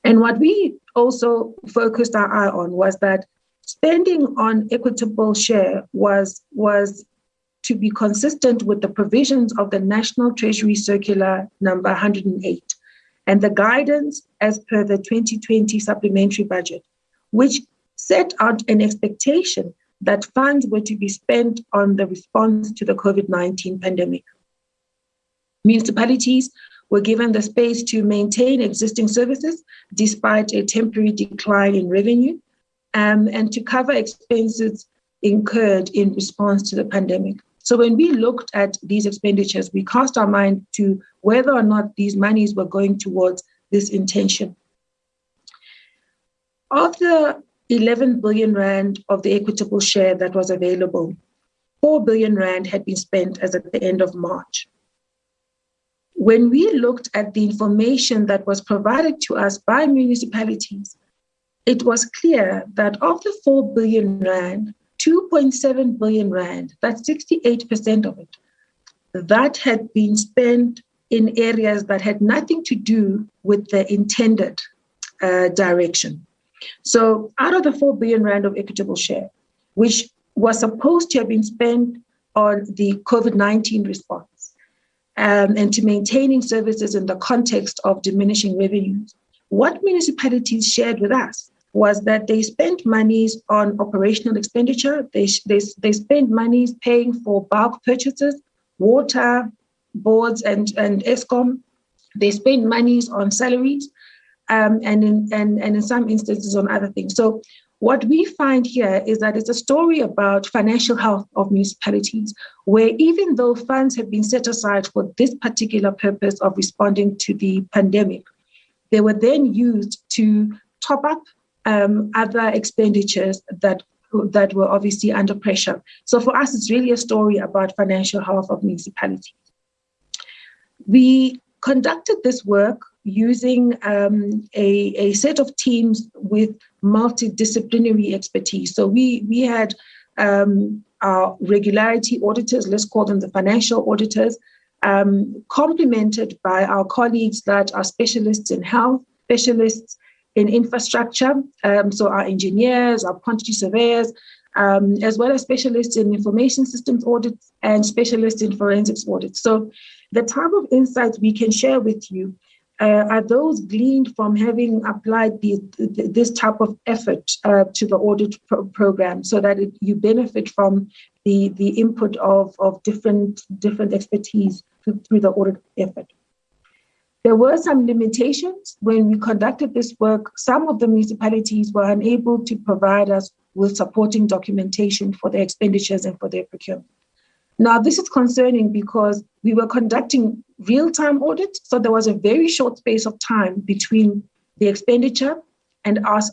And what we also focused our eye on was that spending on equitable share was to be consistent with the provisions of the National Treasury Circular number 108 and the guidance as per the 2020 supplementary budget, which set out an expectation that funds were to be spent on the response to the COVID-19 pandemic. Municipalities were given the space to maintain existing services despite a temporary decline in revenue, and to cover expenses incurred in response to the pandemic. So when we looked at these expenditures, we cast our mind to whether or not these monies were going towards this intention. Of the 11 billion rand of the equitable share that was available, 4 billion rand had been spent as at the end of March. When we looked at the information that was provided to us by municipalities, it was clear that of the 4 billion rand, 2.7 billion rand, that's 68% of it, that had been spent in areas that had nothing to do with the intended direction. So out of the 4 billion rand of equitable share, which was supposed to have been spent on the COVID-19 response, and to maintaining services in the context of diminishing revenues, what municipalities shared with us was that they spent monies on operational expenditure. They spent monies paying for bulk purchases, water, boards, and ESCOM. They spent monies on salaries, and in some instances on other things. So what we find here is that it's a story about financial health of municipalities, where even though funds have been set aside for this particular purpose of responding to the pandemic, they were then used to top up other expenditures that were obviously under pressure. So for us, it's really a story about financial health of municipalities. We conducted this work using a set of teams with multidisciplinary expertise. So we had our regularity auditors, let's call them the financial auditors, complemented by our colleagues that are specialists in health, specialists in infrastructure, so our engineers, our quantity surveyors, as well as specialists in information systems audits and specialists in forensics audits. So the type of insights we can share with you are those gleaned from having applied this type of effort to the audit program, so that you benefit from the input of different expertise through the audit effort. There were some limitations when we conducted this work. Some of the municipalities were unable to provide us with supporting documentation for their expenditures and for their procurement. Now, this is concerning because we were conducting real-time audits, so there was a very short space of time between the expenditure and us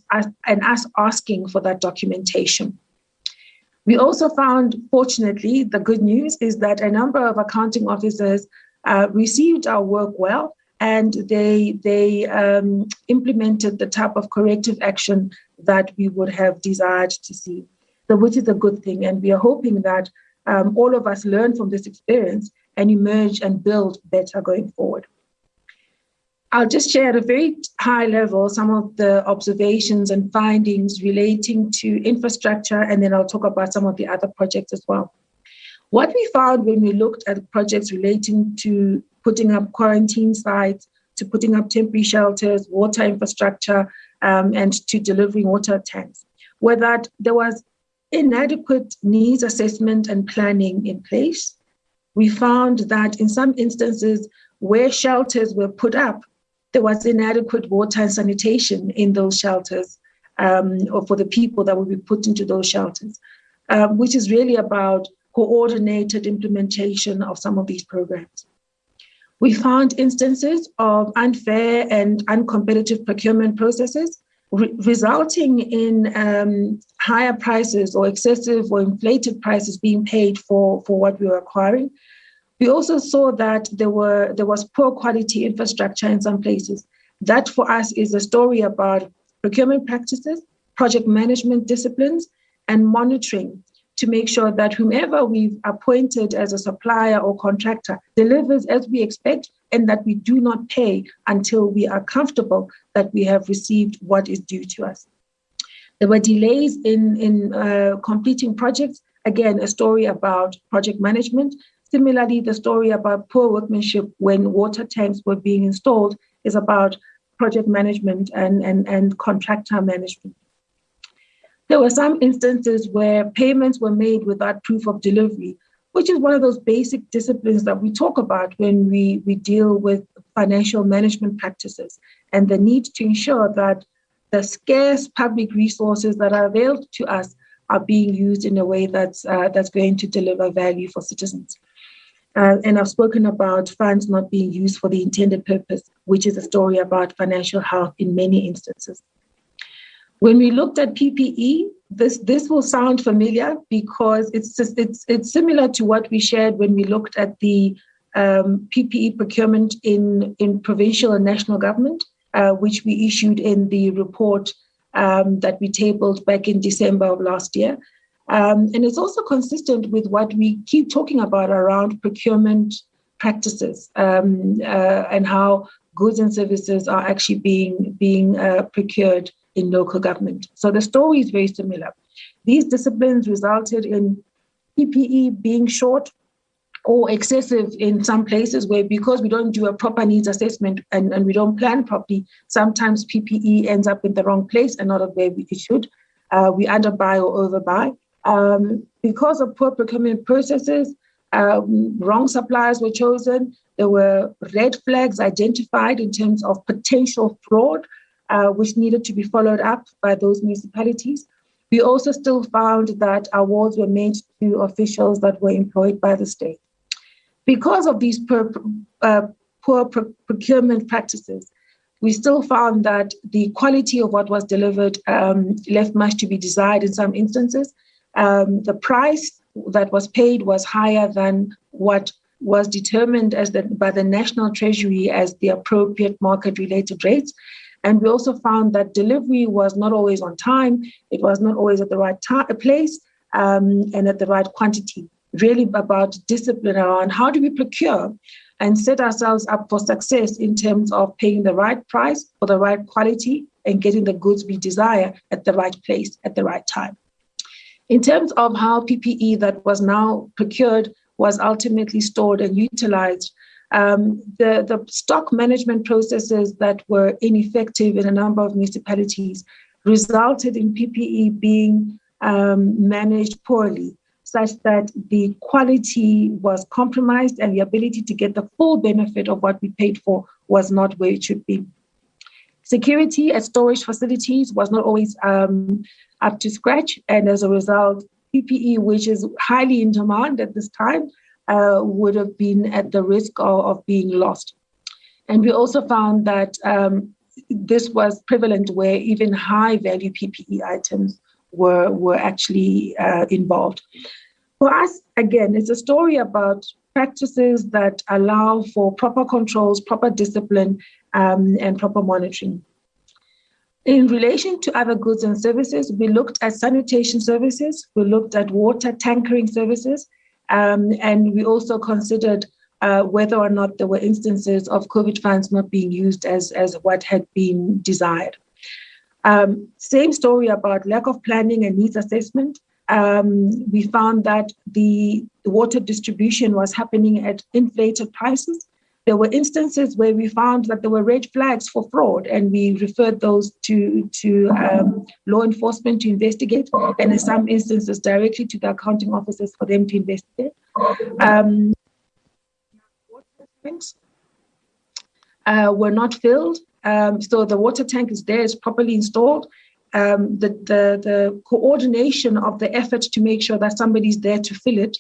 asking for that documentation. We also found, fortunately, the good news is that a number of accounting officers received our work well, and they implemented the type of corrective action that we would have desired to see, so which is a good thing. And we are hoping that all of us learn from this experience and emerge and build better going forward. I'll just share at a very high level some of the observations and findings relating to infrastructure, and then I'll talk about some of the other projects as well. What we found when we looked at projects relating to putting up quarantine sites, to putting up temporary shelters, water infrastructure, and to delivering water tanks, were that there was inadequate needs assessment and planning in place. We found that in some instances where shelters were put up, there was inadequate water and sanitation in those shelters, or for the people that would be put into those shelters, which is really about coordinated implementation of some of these programs. We found instances of unfair and uncompetitive procurement processes, resulting in higher prices or excessive or inflated prices being paid for what we were acquiring. We also saw that there was poor quality infrastructure in some places. That for us is a story about procurement practices, project management disciplines, and monitoring to make sure that whomever we've appointed as a supplier or contractor delivers as we expect, and that we do not pay until we are comfortable that we have received what is due to us. There were delays in completing projects. Again, a story about project management. Similarly, the story about poor workmanship when water tanks were being installed is about project management and contractor management. There were some instances where payments were made without proof of delivery, which is one of those basic disciplines that we talk about when we deal with financial management practices, and the need to ensure that the scarce public resources that are available to us are being used in a way that's going to deliver value for citizens. And I've spoken about funds not being used for the intended purpose, which is a story about financial health in many instances. When we looked at PPE, this will sound familiar because it's similar to what we shared when we looked at the PPE procurement in provincial and national government, which we issued in the report that we tabled back in December of last year. And it's also consistent with what we keep talking about around procurement practices and how goods and services are actually being procured in local government. So the story is very similar. These disciplines resulted in PPE being short or excessive in some places where, because we don't do a proper needs assessment and we don't plan properly, sometimes PPE ends up in the wrong place and not where it should. We underbuy or overbuy. Because of poor procurement processes, wrong suppliers were chosen. There were red flags identified in terms of potential fraud, which needed to be followed up by those municipalities. We also still found that awards were made to officials that were employed by the state. Because of these poor procurement practices, we still found that the quality of what was delivered left much to be desired in some instances. The price that was paid was higher than what was determined by the National Treasury as the appropriate market-related rates. And we also found that delivery was not always on time. It was not always at the right place and at the right quantity. Really about discipline around how do we procure and set ourselves up for success in terms of paying the right price for the right quality and getting the goods we desire at the right place at the right time. In terms of how PPE that was now procured was ultimately stored and utilized, the stock management processes that were ineffective in a number of municipalities resulted in PPE being managed poorly, such that the quality was compromised and the ability to get the full benefit of what we paid for was not where it should be. Security at storage facilities was not always up to scratch, and as a result, PPE, which is highly in demand at this time, would have been at the risk of being lost. And we also found that this was prevalent where even high-value PPE items were actually involved. For us, again, it's a story about practices that allow for proper controls, proper discipline, and proper monitoring. In relation to other goods and services, we looked at sanitation services, we looked at water tankering services, and we also considered whether or not there were instances of COVID funds not being used as what had been desired. Same story about lack of planning and needs assessment. We found that the water distribution was happening at inflated prices. There were instances where we found that there were red flags for fraud, and we referred those to law enforcement to investigate, and in some instances directly to the accounting officers for them to investigate. Water tanks were not filled, so the water tank is there, it's properly installed. The coordination of the effort to make sure that somebody's there to fill it,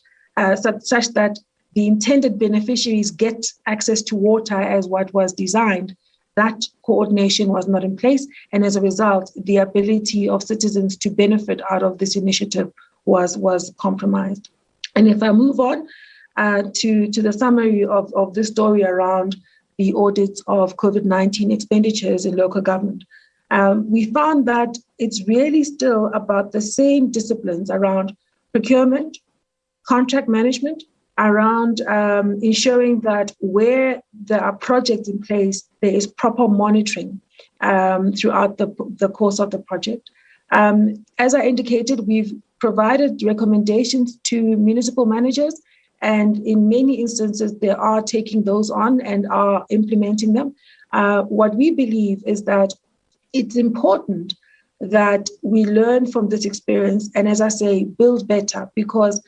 such that the intended beneficiaries get access to water as what was designed, that coordination was not in place. And as a result, the ability of citizens to benefit out of this initiative was compromised. And if I move on to the summary of this story around the audits of COVID-19 expenditures in local government, we found that it's really still about the same disciplines around procurement, contract management, around ensuring that where there are projects in place, there is proper monitoring throughout the course of the project. As I indicated, we've provided recommendations to municipal managers, and in many instances, they are taking those on and are implementing them. What we believe is that it's important that we learn from this experience and, as I say, build better, because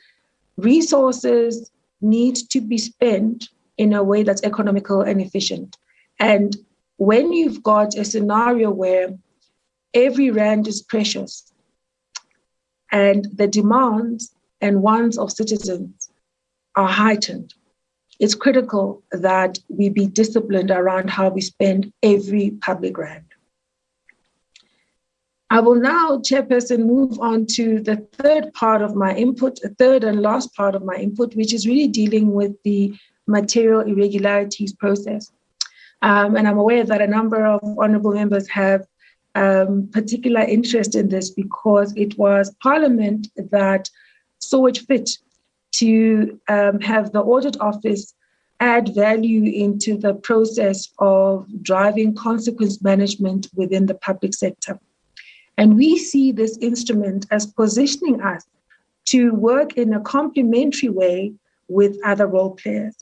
resources need to be spent in a way that's economical and efficient. And when you've got a scenario where every rand is precious and the demands and wants of citizens are heightened, it's critical that we be disciplined around how we spend every public rand. I will now, Chairperson, move on to the third part of my input, the third and last part of my input, which is really dealing with the material irregularities process. And I'm aware that a number of honourable members have particular interest in this, because it was Parliament that saw it fit to have the Audit Office add value into the process of driving consequence management within the public sector. And we see this instrument as positioning us to work in a complementary way with other role players.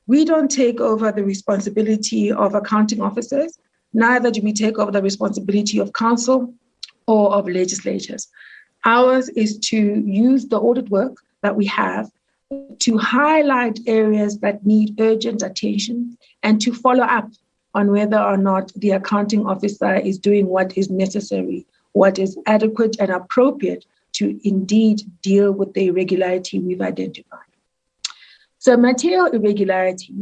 We don't take over the responsibility of accounting officers, neither do we take over the responsibility of council or of legislatures. Ours is to use the audit work that we have to highlight areas that need urgent attention and to follow up on whether or not the accounting officer is doing what is necessary, what is adequate and appropriate to indeed deal with the irregularity we've identified. So material irregularity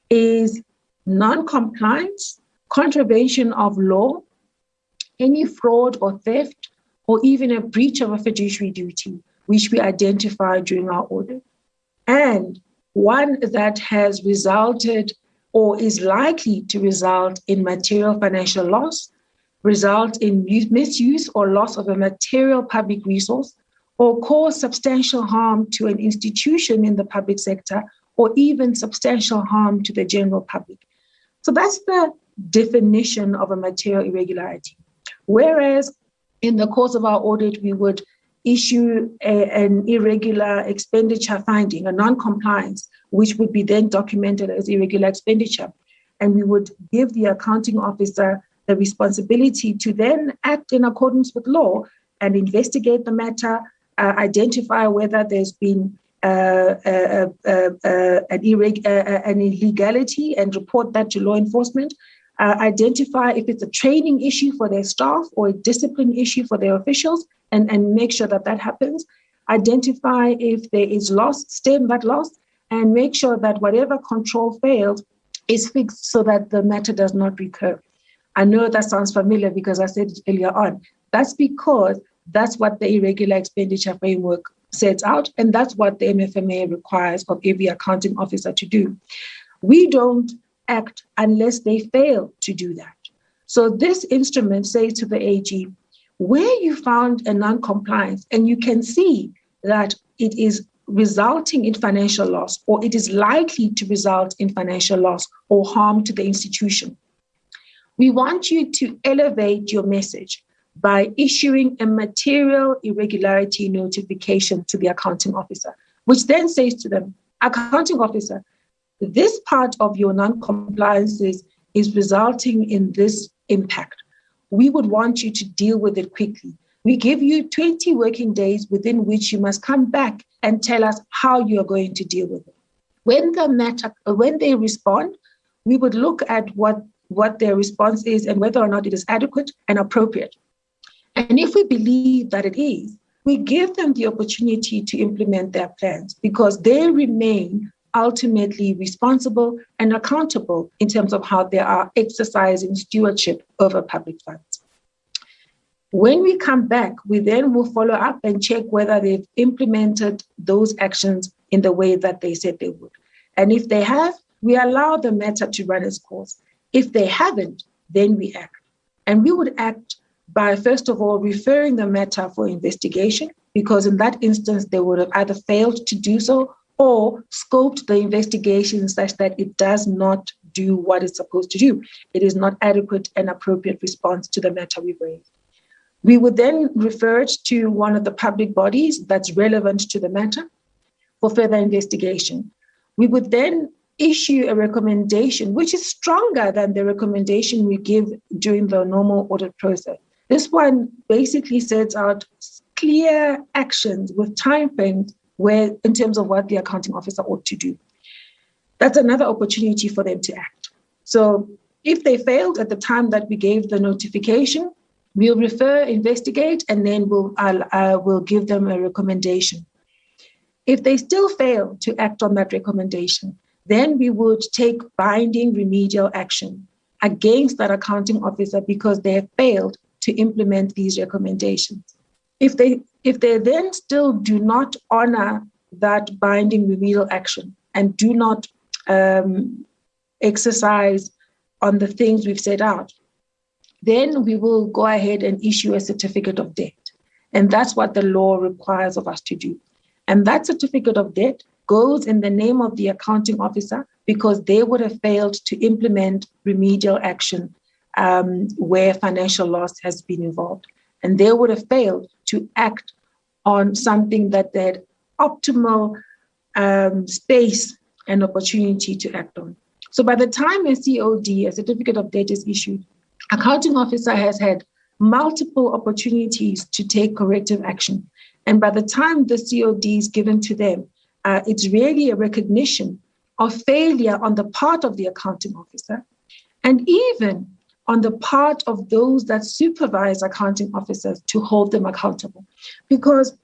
is non-compliance, contravention of law, any fraud or theft, or even a breach of a fiduciary duty, which we identify during our audit, and one that has resulted or is likely to result in material financial loss, result in misuse or loss of a material public resource, or cause substantial harm to an institution in the public sector, or even substantial harm to the general public. So that's the definition of a material irregularity. Whereas in the course of our audit, we would issue an irregular expenditure finding, a non-compliance, which would be then documented as irregular expenditure. And we would give the accounting officer the responsibility to then act in accordance with law and investigate the matter, identify whether there's been an illegality and report that to law enforcement, identify if it's a training issue for their staff or a discipline issue for their officials, and make sure that that happens, identify if there is loss, stem that loss, and make sure that whatever control failed is fixed so that the matter does not recur. I know that sounds familiar because I said it earlier on. That's because that's what the irregular expenditure framework sets out, and that's what the MFMA requires of every accounting officer to do. We don't act unless they fail to do that. So this instrument says to the AG, where you found a non-compliance and you can see that it is resulting in financial loss, or it is likely to result in financial loss or harm to the institution, we want you to elevate your message by issuing a material irregularity notification to the accounting officer, which then says to them, accounting officer, this part of your non-compliances is resulting in this impact. We would want you to deal with it quickly. We give you 20 working days within which you must come back and tell us how you are going to deal with it. When they respond, we would look at what their response is and whether or not it is adequate and appropriate. And if we believe that it is, we give them the opportunity to implement their plans, because they remain ultimately responsible and accountable in terms of how they are exercising stewardship over public funds. When we come back, we then will follow up and check whether they've implemented those actions in the way that they said they would. And if they have, we allow the matter to run its course. If they haven't, then we act. And we would act by, first of all, referring the matter for investigation, because in that instance, they would have either failed to do so or scoped the investigation such that it does not do what it's supposed to do. It is not adequate and appropriate response to the matter we've raised. We would then refer it to one of the public bodies that's relevant to the matter for further investigation. We would then issue a recommendation, which is stronger than the recommendation we give during the normal audit process. This one basically sets out clear actions with timeframes where, in terms of what the accounting officer ought to do. That's another opportunity for them to act. So if they failed at the time that we gave the notification, we'll refer, investigate, and then we'll give them a recommendation. If they still fail to act on that recommendation, then we would take binding remedial action against that accounting officer because they have failed to implement these recommendations. If they then still do not honor that binding remedial action and do not exercise on the things we've set out, then we will go ahead and issue a certificate of debt. And that's what the law requires of us to do. And that certificate of debt goes in the name of the accounting officer because they would have failed to implement remedial action where financial loss has been involved. And they would have failed to act on something that they had optimal space and opportunity to act on. So by the time a COD, a certificate of debt, is issued, accounting officer has had multiple opportunities to take corrective action. And by the time the COD is given to them, it's really a recognition of failure on the part of the accounting officer, and even on the part of those that supervise accounting officers to hold them accountable. Because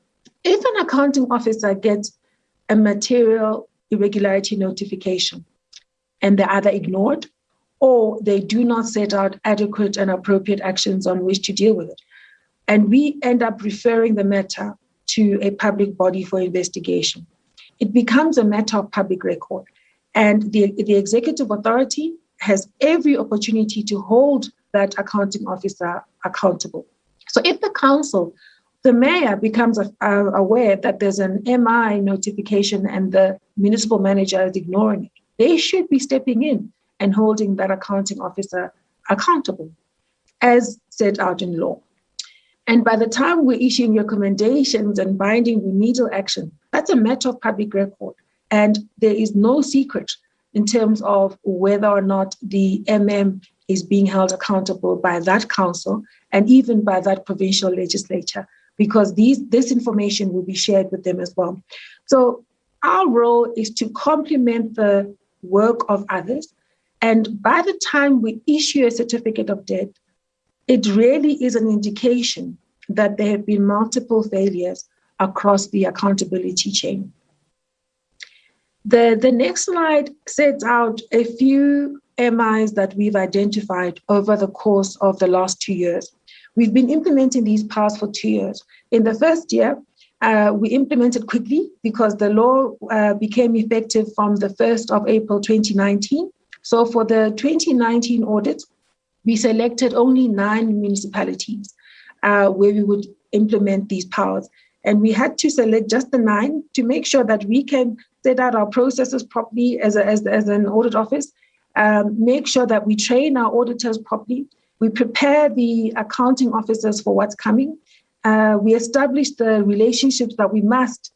if an accounting officer gets a material irregularity notification and they're either ignored or they do not set out adequate and appropriate actions on which to deal with it, and we end up referring the matter to a public body for investigation, it becomes a matter of public record. And the executive authority has every opportunity to hold that accounting officer accountable. So if the council, the mayor, becomes aware that there's an MI notification and the municipal manager is ignoring it, they should be stepping in and holding that accounting officer accountable, as set out in law. And by the time we're issuing recommendations and binding remedial action, that's a matter of public record. And there is no secret in terms of whether or not the MM is being held accountable by that council and even by that provincial legislature, because this information will be shared with them as well. So our role is to complement the work of others. And by the time we issue a certificate of debt, it really is an indication that there have been multiple failures across the accountability chain. The next slide sets out a few MIs that we've identified over the course of the last 2 years. We've been implementing these powers for 2 years. In the first year, we implemented quickly because the law became effective from the 1st of April 2019. So for the 2019 audit, we selected only 9 municipalities where we would implement these powers. And we had to select just the 9 to make sure that we can set out our processes properly as an audit office, make sure that we train our auditors properly, we prepare the accounting officers for what's coming, we establish the relationships that we must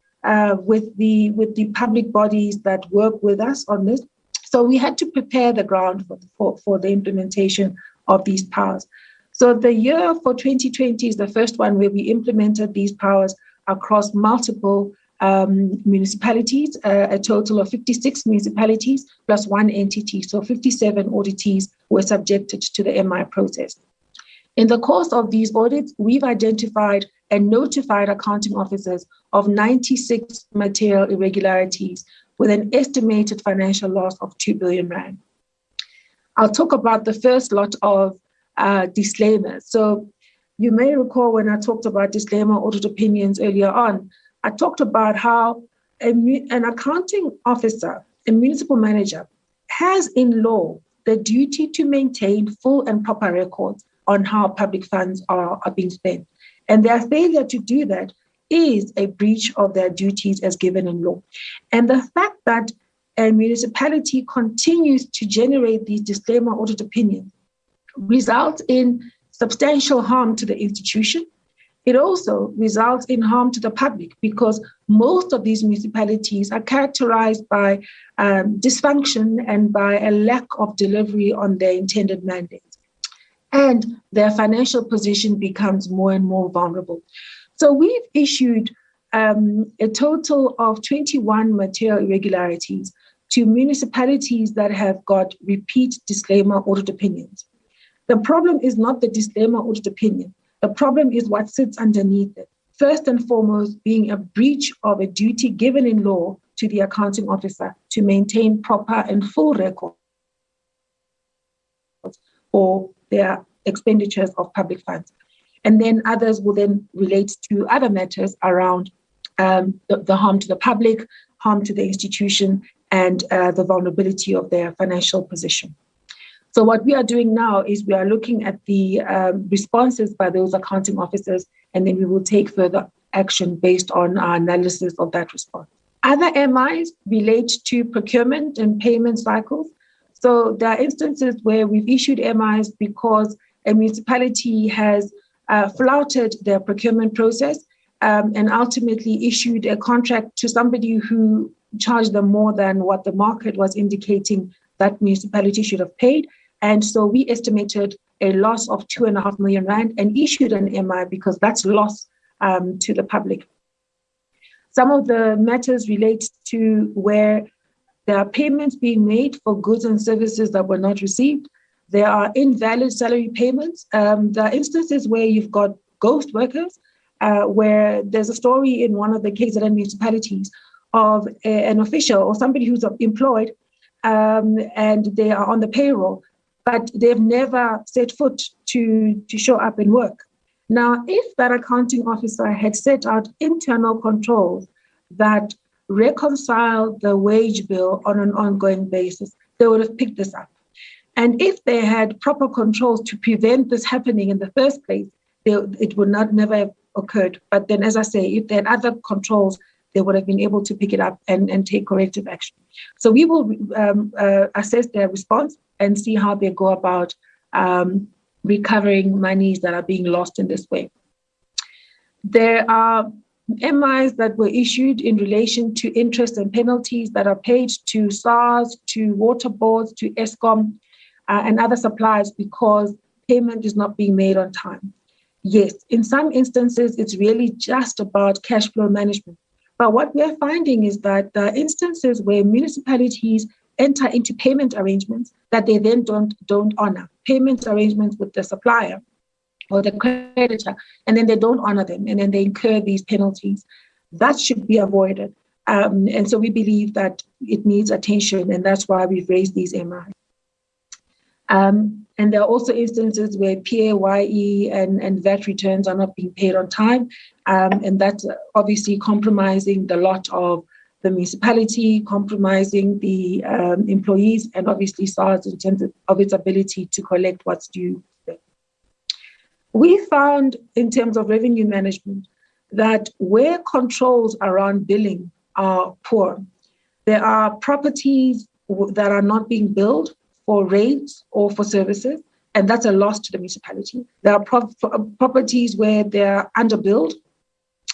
with the public bodies that work with us on this. So we had to prepare the ground for the implementation of these powers. So the year for 2020 is the first one where we implemented these powers across multiple municipalities, a total of 56 municipalities plus 1 entity. So 57 auditees were subjected to the MI process. In the course of these audits, we've identified and notified accounting officers of 96 material irregularities with an estimated financial loss of 2 billion rand. I'll talk about the first lot of disclaimers. So you may recall when I talked about disclaimer audit opinions earlier on, I talked about how an accounting officer, a municipal manager, has in law the duty to maintain full and proper records on how public funds are being spent. And their failure to do that is a breach of their duties as given in law. And the fact that a municipality continues to generate these disclaimer audit opinions results in substantial harm to the institution. It also results in harm to the public because most of these municipalities are characterized by dysfunction and by a lack of delivery on their intended mandates. and their financial position becomes more and more vulnerable. So we've issued a total of 21 material irregularities to municipalities that have got repeat disclaimer audit opinions. The problem is not the disclaimer audit opinion. The problem is what sits underneath it. First and foremost, being a breach of a duty given in law to the accounting officer to maintain proper and full records for their expenditures of public funds. And then others will then relate to other matters around the harm to the public, harm to the institution, and the vulnerability of their financial position. So what we are doing now is we are looking at the responses by those accounting officers, and then we will take further action based on our analysis of that response. Other MIs relate to procurement and payment cycles. So there are instances where we've issued MIs because a municipality has flouted their procurement process and ultimately issued a contract to somebody who charged them more than what the market was indicating that municipality should have paid. And so we estimated a loss of 2.5 million rand and issued an MI because that's loss to the public. Some of the matters relate to where there are payments being made for goods and services that were not received. There are invalid salary payments. There are instances where you've got ghost workers, where there's a story in one of the KZN municipalities of an official or somebody who's employed and they are on the payroll, but they've never set foot to show up and work. Now, if that accounting officer had set out internal controls that reconcile the wage bill on an ongoing basis, they would have picked this up. And if they had proper controls to prevent this happening in the first place, it would never have occurred. But then, as I say, if they had other controls, they would have been able to pick it up and take corrective action. So we will assess their response and see how they go about recovering monies that are being lost in this way. There are MIs that were issued in relation to interest and penalties that are paid to SARS, to water boards, to Eskom, and other suppliers because payment is not being made on time. Yes, in some instances, it's really just about cash flow management. But what we're finding is that there are instances where municipalities enter into payment arrangements that they then don't honor, payment arrangements with the supplier or the creditor, and then they don't honor them, and then they incur these penalties. That should be avoided. And so we believe that it needs attention, and that's why we've raised these MIs. And there are also instances where PAYE and VAT returns are not being paid on time, and that's obviously compromising the lot of the municipality, compromising the employees, and obviously SARS in terms of its ability to collect what's due. We found, in terms of revenue management, that where controls around billing are poor, there are properties that are not being billed for rates or for services, and that's a loss to the municipality. There are properties where they're underbilled,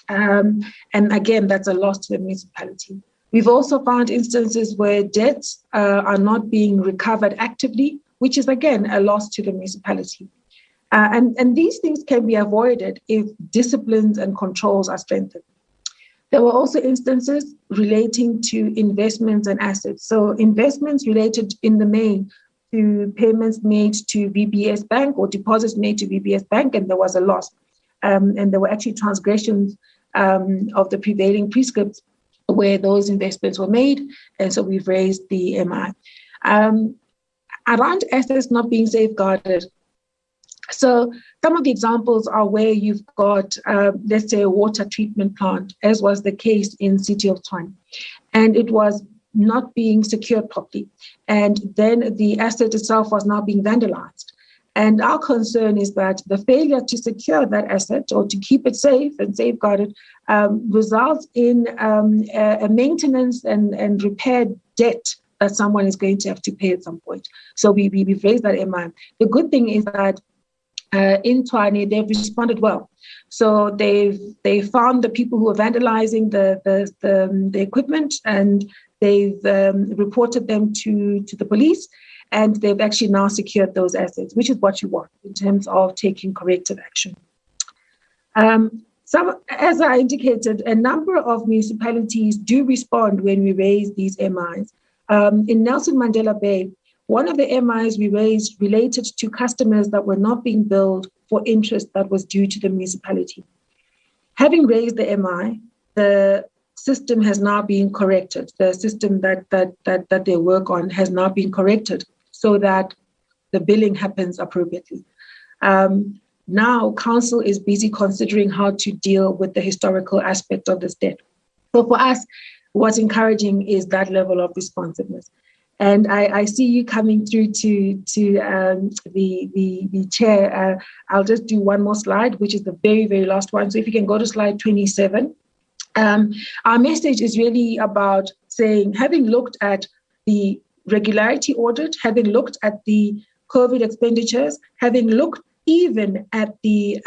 and again, that's a loss to the municipality. We've also found instances where debts are not being recovered actively, which is, again, a loss to the municipality. And these things can be avoided if disciplines and controls are strengthened. There were also instances relating to investments and assets. So investments related in the main to payments made to VBS Bank or deposits made to VBS Bank, and there was a loss. And there were actually transgressions of the prevailing prescripts where those investments were made, and so we've raised the MI. Around assets not being safeguarded, so some of the examples are where you've got, let's say, a water treatment plant, as was the case in City of Tshwane, and it was not being secured properly. And then the asset itself was now being vandalized. And our concern is that the failure to secure that asset or to keep it safe and safeguarded results in a maintenance and repair debt that someone is going to have to pay at some point. So we've raised that MI. The good thing is that in Tshwane, they've responded well. So they found the people who were vandalizing the equipment, and they've reported them to the police. and they've actually now secured those assets, which is what you want in terms of taking corrective action. As I indicated, a number of municipalities do respond when we raise these MIs. In Nelson Mandela Bay, one of the MIs we raised related to customers that were not being billed for interest that was due to the municipality. Having raised the MI, the system has now been corrected. The system that they work on has now been corrected so that the billing happens appropriately. Now, council is busy considering how to deal with the historical aspect of this debt. So for us, what's encouraging is that level of responsiveness. And I see you coming through to the chair. I'll just do one more slide, which is the very, very last one. So if you can go to slide 27. Our message is really about saying, having looked at the regularity audit, having looked at the COVID expenditures, having looked even at the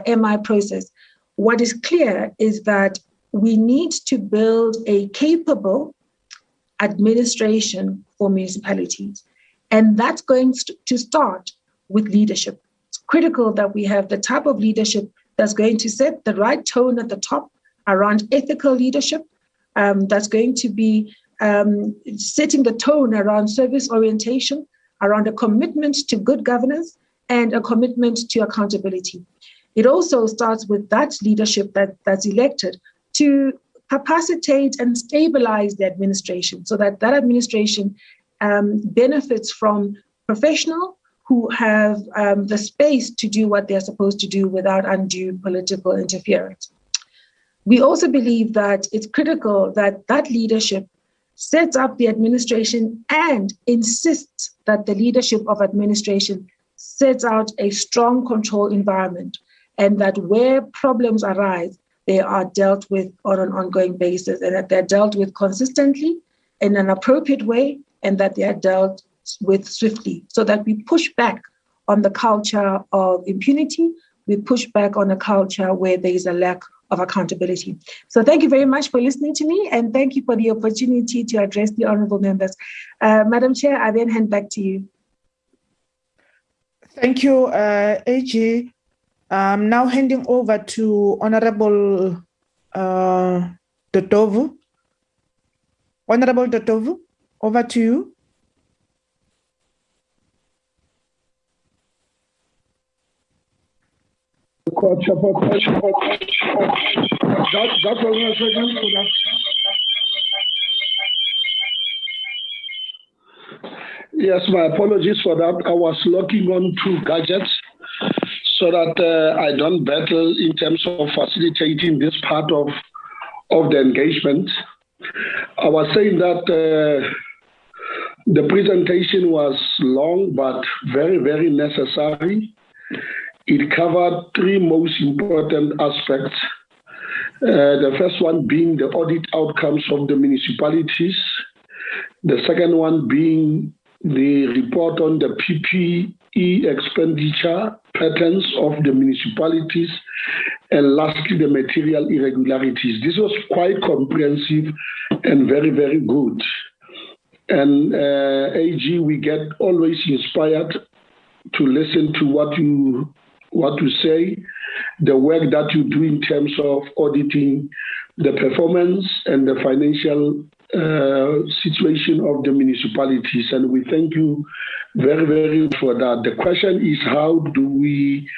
MI process, what is clear is that we need to build a capable administration for municipalities. And that's going to start with leadership. It's critical that we have the type of leadership that's going to set the right tone at the top around ethical leadership, that's going to be setting the tone around service orientation, around a commitment to good governance, and a commitment to accountability. It also starts with that leadership that's elected to capacitate and stabilize the administration so that that administration benefits from professionals who have the space to do what they're supposed to do without undue political interference. We also believe that it's critical that that leadership sets up the administration and insists that the leadership of administration sets out a strong control environment, and that where problems arise, they are dealt with on an ongoing basis, and that they're dealt with consistently in an appropriate way, and that they are dealt with swiftly, so that we push back on the culture of impunity, we push back on a culture where there is a lack of accountability. So thank you very much for listening to me, and thank you for the opportunity to address the honourable members. Madam Chair, I then hand back to you. Thank you, AG. Now handing over to Honourable Dotovu. Honourable Dotovu, over to you. Yes, my apologies for that. I was logging on to gadgets so that I don't battle in terms of facilitating this part of the engagement. I was saying that the presentation was long but very, very necessary. It covered three most important aspects. The first one being the audit outcomes of the municipalities. The second one being the report on the PPE expenditure patterns of the municipalities. And lastly, the material irregularities. This was quite comprehensive and very, very good. And AG, we get always inspired to listen to what you say, the work that you do in terms of auditing the performance and the financial situation of the municipalities. And we thank you very, very much for that. The question is, how do we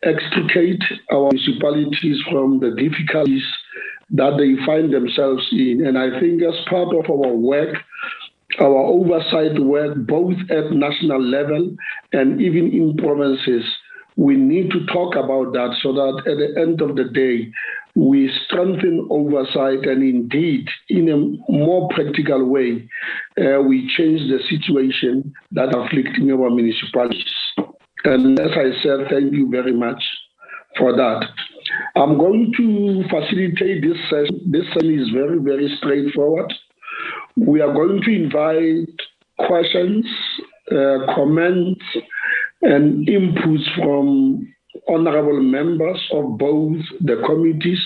extricate our municipalities from the difficulties that they find themselves in? And I think as part of our work, our oversight work, both at national level and even in provinces, we need to talk about that so that at the end of the day, we strengthen oversight and indeed, in a more practical way, we change the situation that are afflicting our municipalities. And as I said, thank you very much for that. I'm going to facilitate this session. This session is very, very straightforward. We are going to invite questions, comments, and inputs from honorable members of both the committees,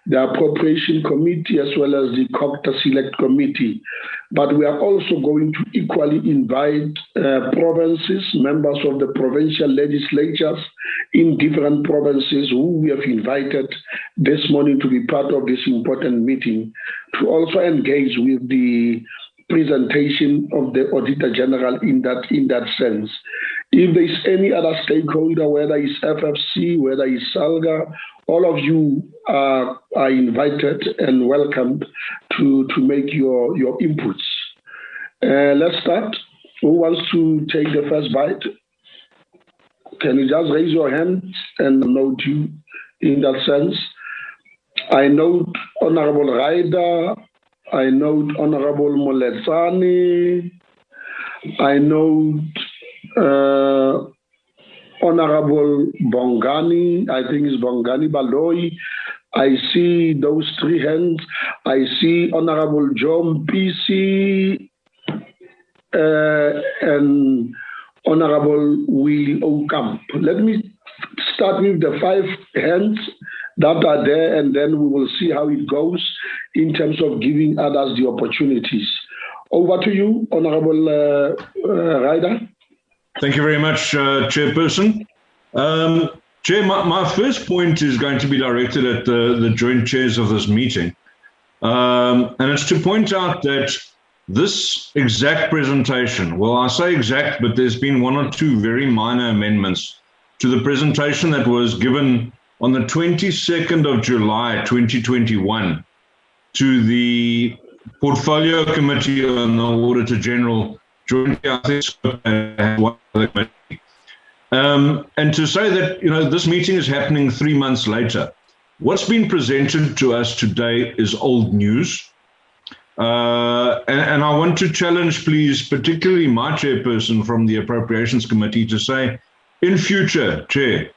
the Appropriation Committee as well as the COGTA Select Committee. But we are also going to equally invite provinces, members of the provincial legislatures in different provinces who we have invited this morning to be part of this important meeting to also engage with the presentation of the Auditor-General in that sense. If there is any other stakeholder, whether it's FFC, whether it's SALGA, all of you are invited and welcomed to make your inputs. Let's start. Who wants to take the first bite? Can you just raise your hand and note you in that sense? I note Honorable Raida. I note Honorable Moletsani. I note Honorable Bongani. I think it's Bongani Baloi. I see those three hands. I see Honorable John PC and Honorable Will Ocamp. Let me start with the 5 hands that are there, and then we will see how it goes in terms of giving others the opportunities. Over to you, Honorable Ryder. Thank you very much, Chairperson. Chair, my first point is going to be directed at the joint chairs of this meeting. And it's to point out that this exact presentation, well, I say exact, but there's been 1 or 2 very minor amendments to the presentation that was given on the 22nd of July, 2021, to the Portfolio Committee on the Auditor-General jointly, I think, and one other committee. And to say that, this meeting is happening 3 months later. What's been presented to us today is old news. And I want to challenge, please, particularly my chairperson from the Appropriations Committee to say, in future, Chair,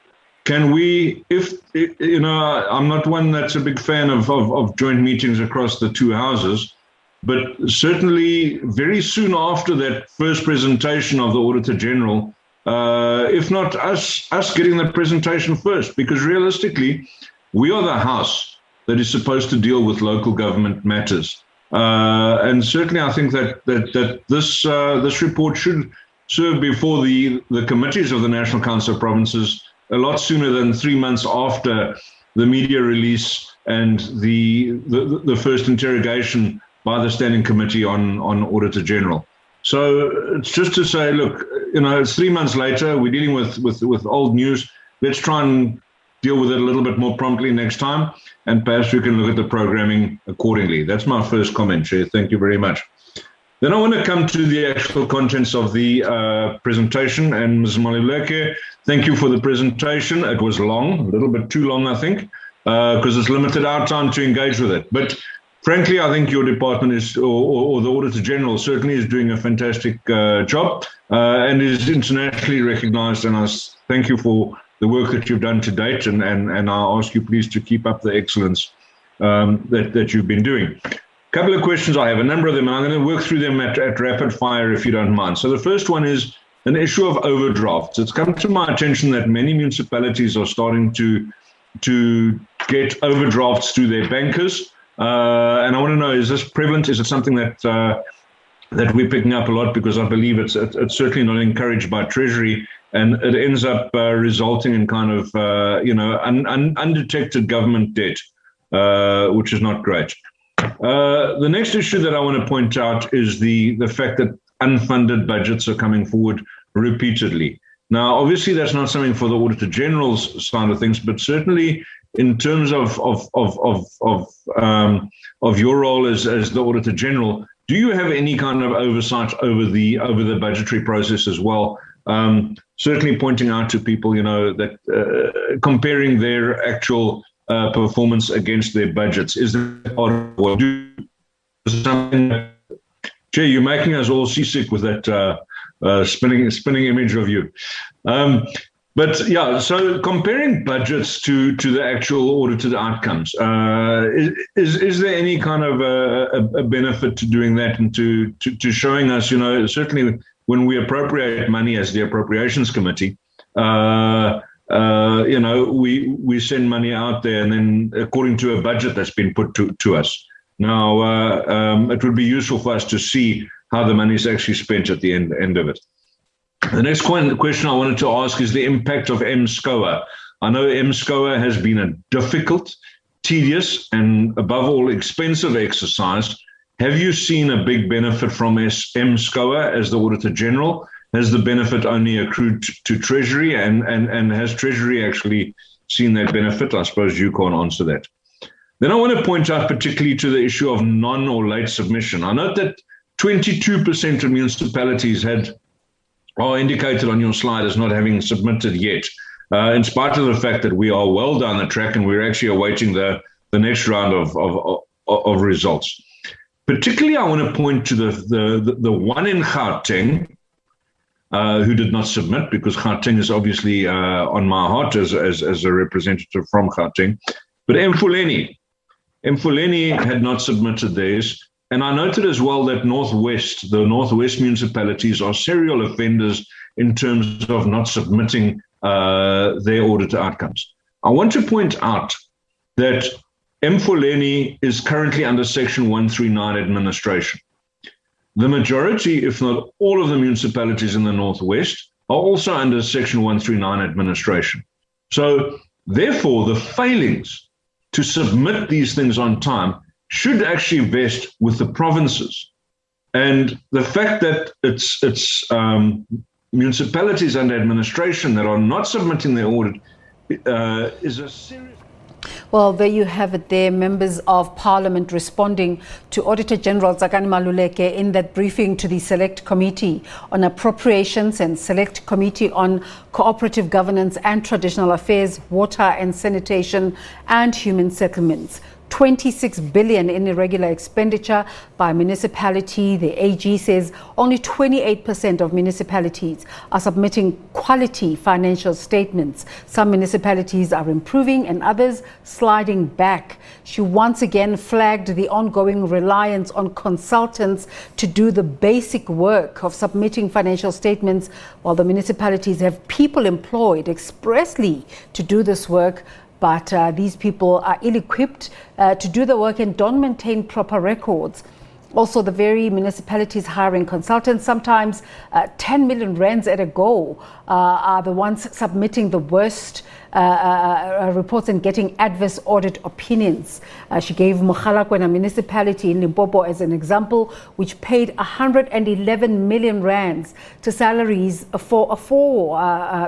can we, I'm not one that's a big fan of joint meetings across the 2 houses, but certainly very soon after that first presentation of the Auditor-General, if not us getting the presentation first, because realistically, we are the house that is supposed to deal with local government matters. And certainly I think that this report should serve before the committees of the National Council of Provinces a lot sooner than 3 months after the media release and the first interrogation by the Standing Committee on Auditor-General. So it's just to say, look, it's 3 months later, we're dealing with old news. Let's try and deal with it a little bit more promptly next time, and perhaps we can look at the programming accordingly. That's my first comment, Chair. Thank you very much. Then I want to come to the actual contents of the presentation. And Ms. Maluleke, thank you for the presentation. It was long, a little bit too long, I think, because it's limited our time to engage with it. But frankly, I think your department is, or the Auditor-General certainly is doing a fantastic job and is internationally recognized. And I thank you for the work that you've done to date. And I ask you please to keep up the excellence that you've been doing. A couple of questions I have, a number of them, and I'm going to work through them at rapid fire if you don't mind. So the first one is an issue of overdrafts. It's come to my attention that many municipalities are starting to get overdrafts through their bankers. And I want to know, is this prevalent? Is it something that we're picking up a lot? Because I believe it's certainly not encouraged by Treasury, and it ends up resulting in kind of, undetected government debt, which is not great. The next issue that I want to point out is the fact that unfunded budgets are coming forward repeatedly. Now, obviously, that's not something for the Auditor-General's side of things, but certainly in terms of your role as the Auditor-General, do you have any kind of oversight over the budgetary process as well? Certainly pointing out to people, that comparing their actual performance against their budgets. Is that part of what you do? Something, Chair, you're making us all seasick with that spinning image of you. But yeah, so comparing budgets to the actual audited outcomes, is there any kind of a benefit to doing that and to showing us, certainly when we appropriate money as the Appropriations Committee, we send money out there, and then according to a budget that's been put to us. Now, it would be useful for us to see how the money is actually spent at the end of it. The next question I wanted to ask is the impact of MSCOA. I know MSCOA has been a difficult, tedious, and above all, expensive exercise. Have you seen a big benefit from MSCOA as the Auditor-General? Has the benefit only accrued to Treasury, and has Treasury actually seen that benefit? I suppose you can't answer that. Then I want to point out particularly to the issue of non or late submission. I note that 22% of municipalities are indicated on your slide as not having submitted yet, in spite of the fact that we are well down the track and we're actually awaiting the next round of results. Particularly, I want to point to the one in Gauteng who did not submit, because Gauteng is obviously on my heart as a representative from Gauteng. But Mfuleni had not submitted theirs. And I noted as well that the Northwest municipalities are serial offenders in terms of not submitting their audit outcomes. I want to point out that Mfuleni is currently under Section 139 administration. The majority, if not all of the municipalities in the Northwest are also under Section 139 administration. So therefore, the failings to submit these things on time should actually vest with the provinces. And the fact that it's municipalities under administration that are not submitting their audit is a serious... Well, there you have it there, members of Parliament responding to Auditor-General Tsakani Maluleke in that briefing to the Select Committee on Appropriations and Select Committee on Cooperative Governance and Traditional Affairs, Water and Sanitation and Human Settlements. 26 billion in irregular expenditure by municipality. The AG says only 28% of municipalities are submitting quality financial statements. Some municipalities are improving and others sliding back. She once again flagged the ongoing reliance on consultants to do the basic work of submitting financial statements, while the municipalities have people employed expressly to do this work. But these people are ill-equipped to do the work and don't maintain proper records. Also, the very municipalities hiring consultants, sometimes 10 million rands at a go, are the ones submitting the worst reports and getting adverse audit opinions. She gave Mogalakwena municipality in Limpopo as an example, which paid 111 million rands to salaries for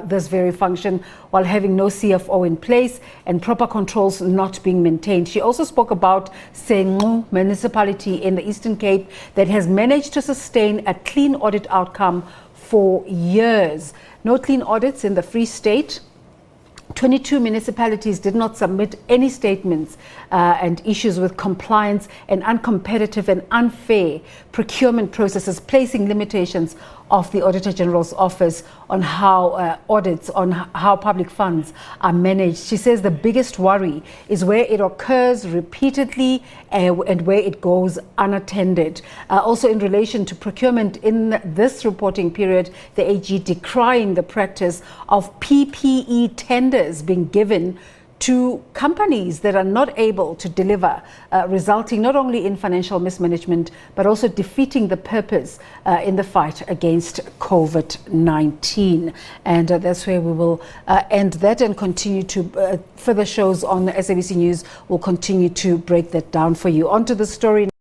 this very function, while having no CFO in place and proper controls not being maintained. She also spoke about Senqu municipality in the Eastern Cape that has managed to sustain a clean audit outcome for years. No clean audits in the Free State. 22 municipalities did not submit any statements and issues with compliance and uncompetitive and unfair procurement processes, placing limitations of the Auditor-General's office on how audits, on how public funds are managed. She says the biggest worry is where it occurs repeatedly and where it goes unattended. Also in relation to procurement in this reporting period, the AG decrying the practice of PPE tenders being given to companies that are not able to deliver, resulting not only in financial mismanagement, but also defeating the purpose in the fight against COVID-19. And that's where we will end that and continue to further shows on SABC News will continue to break that down for you. On to the story.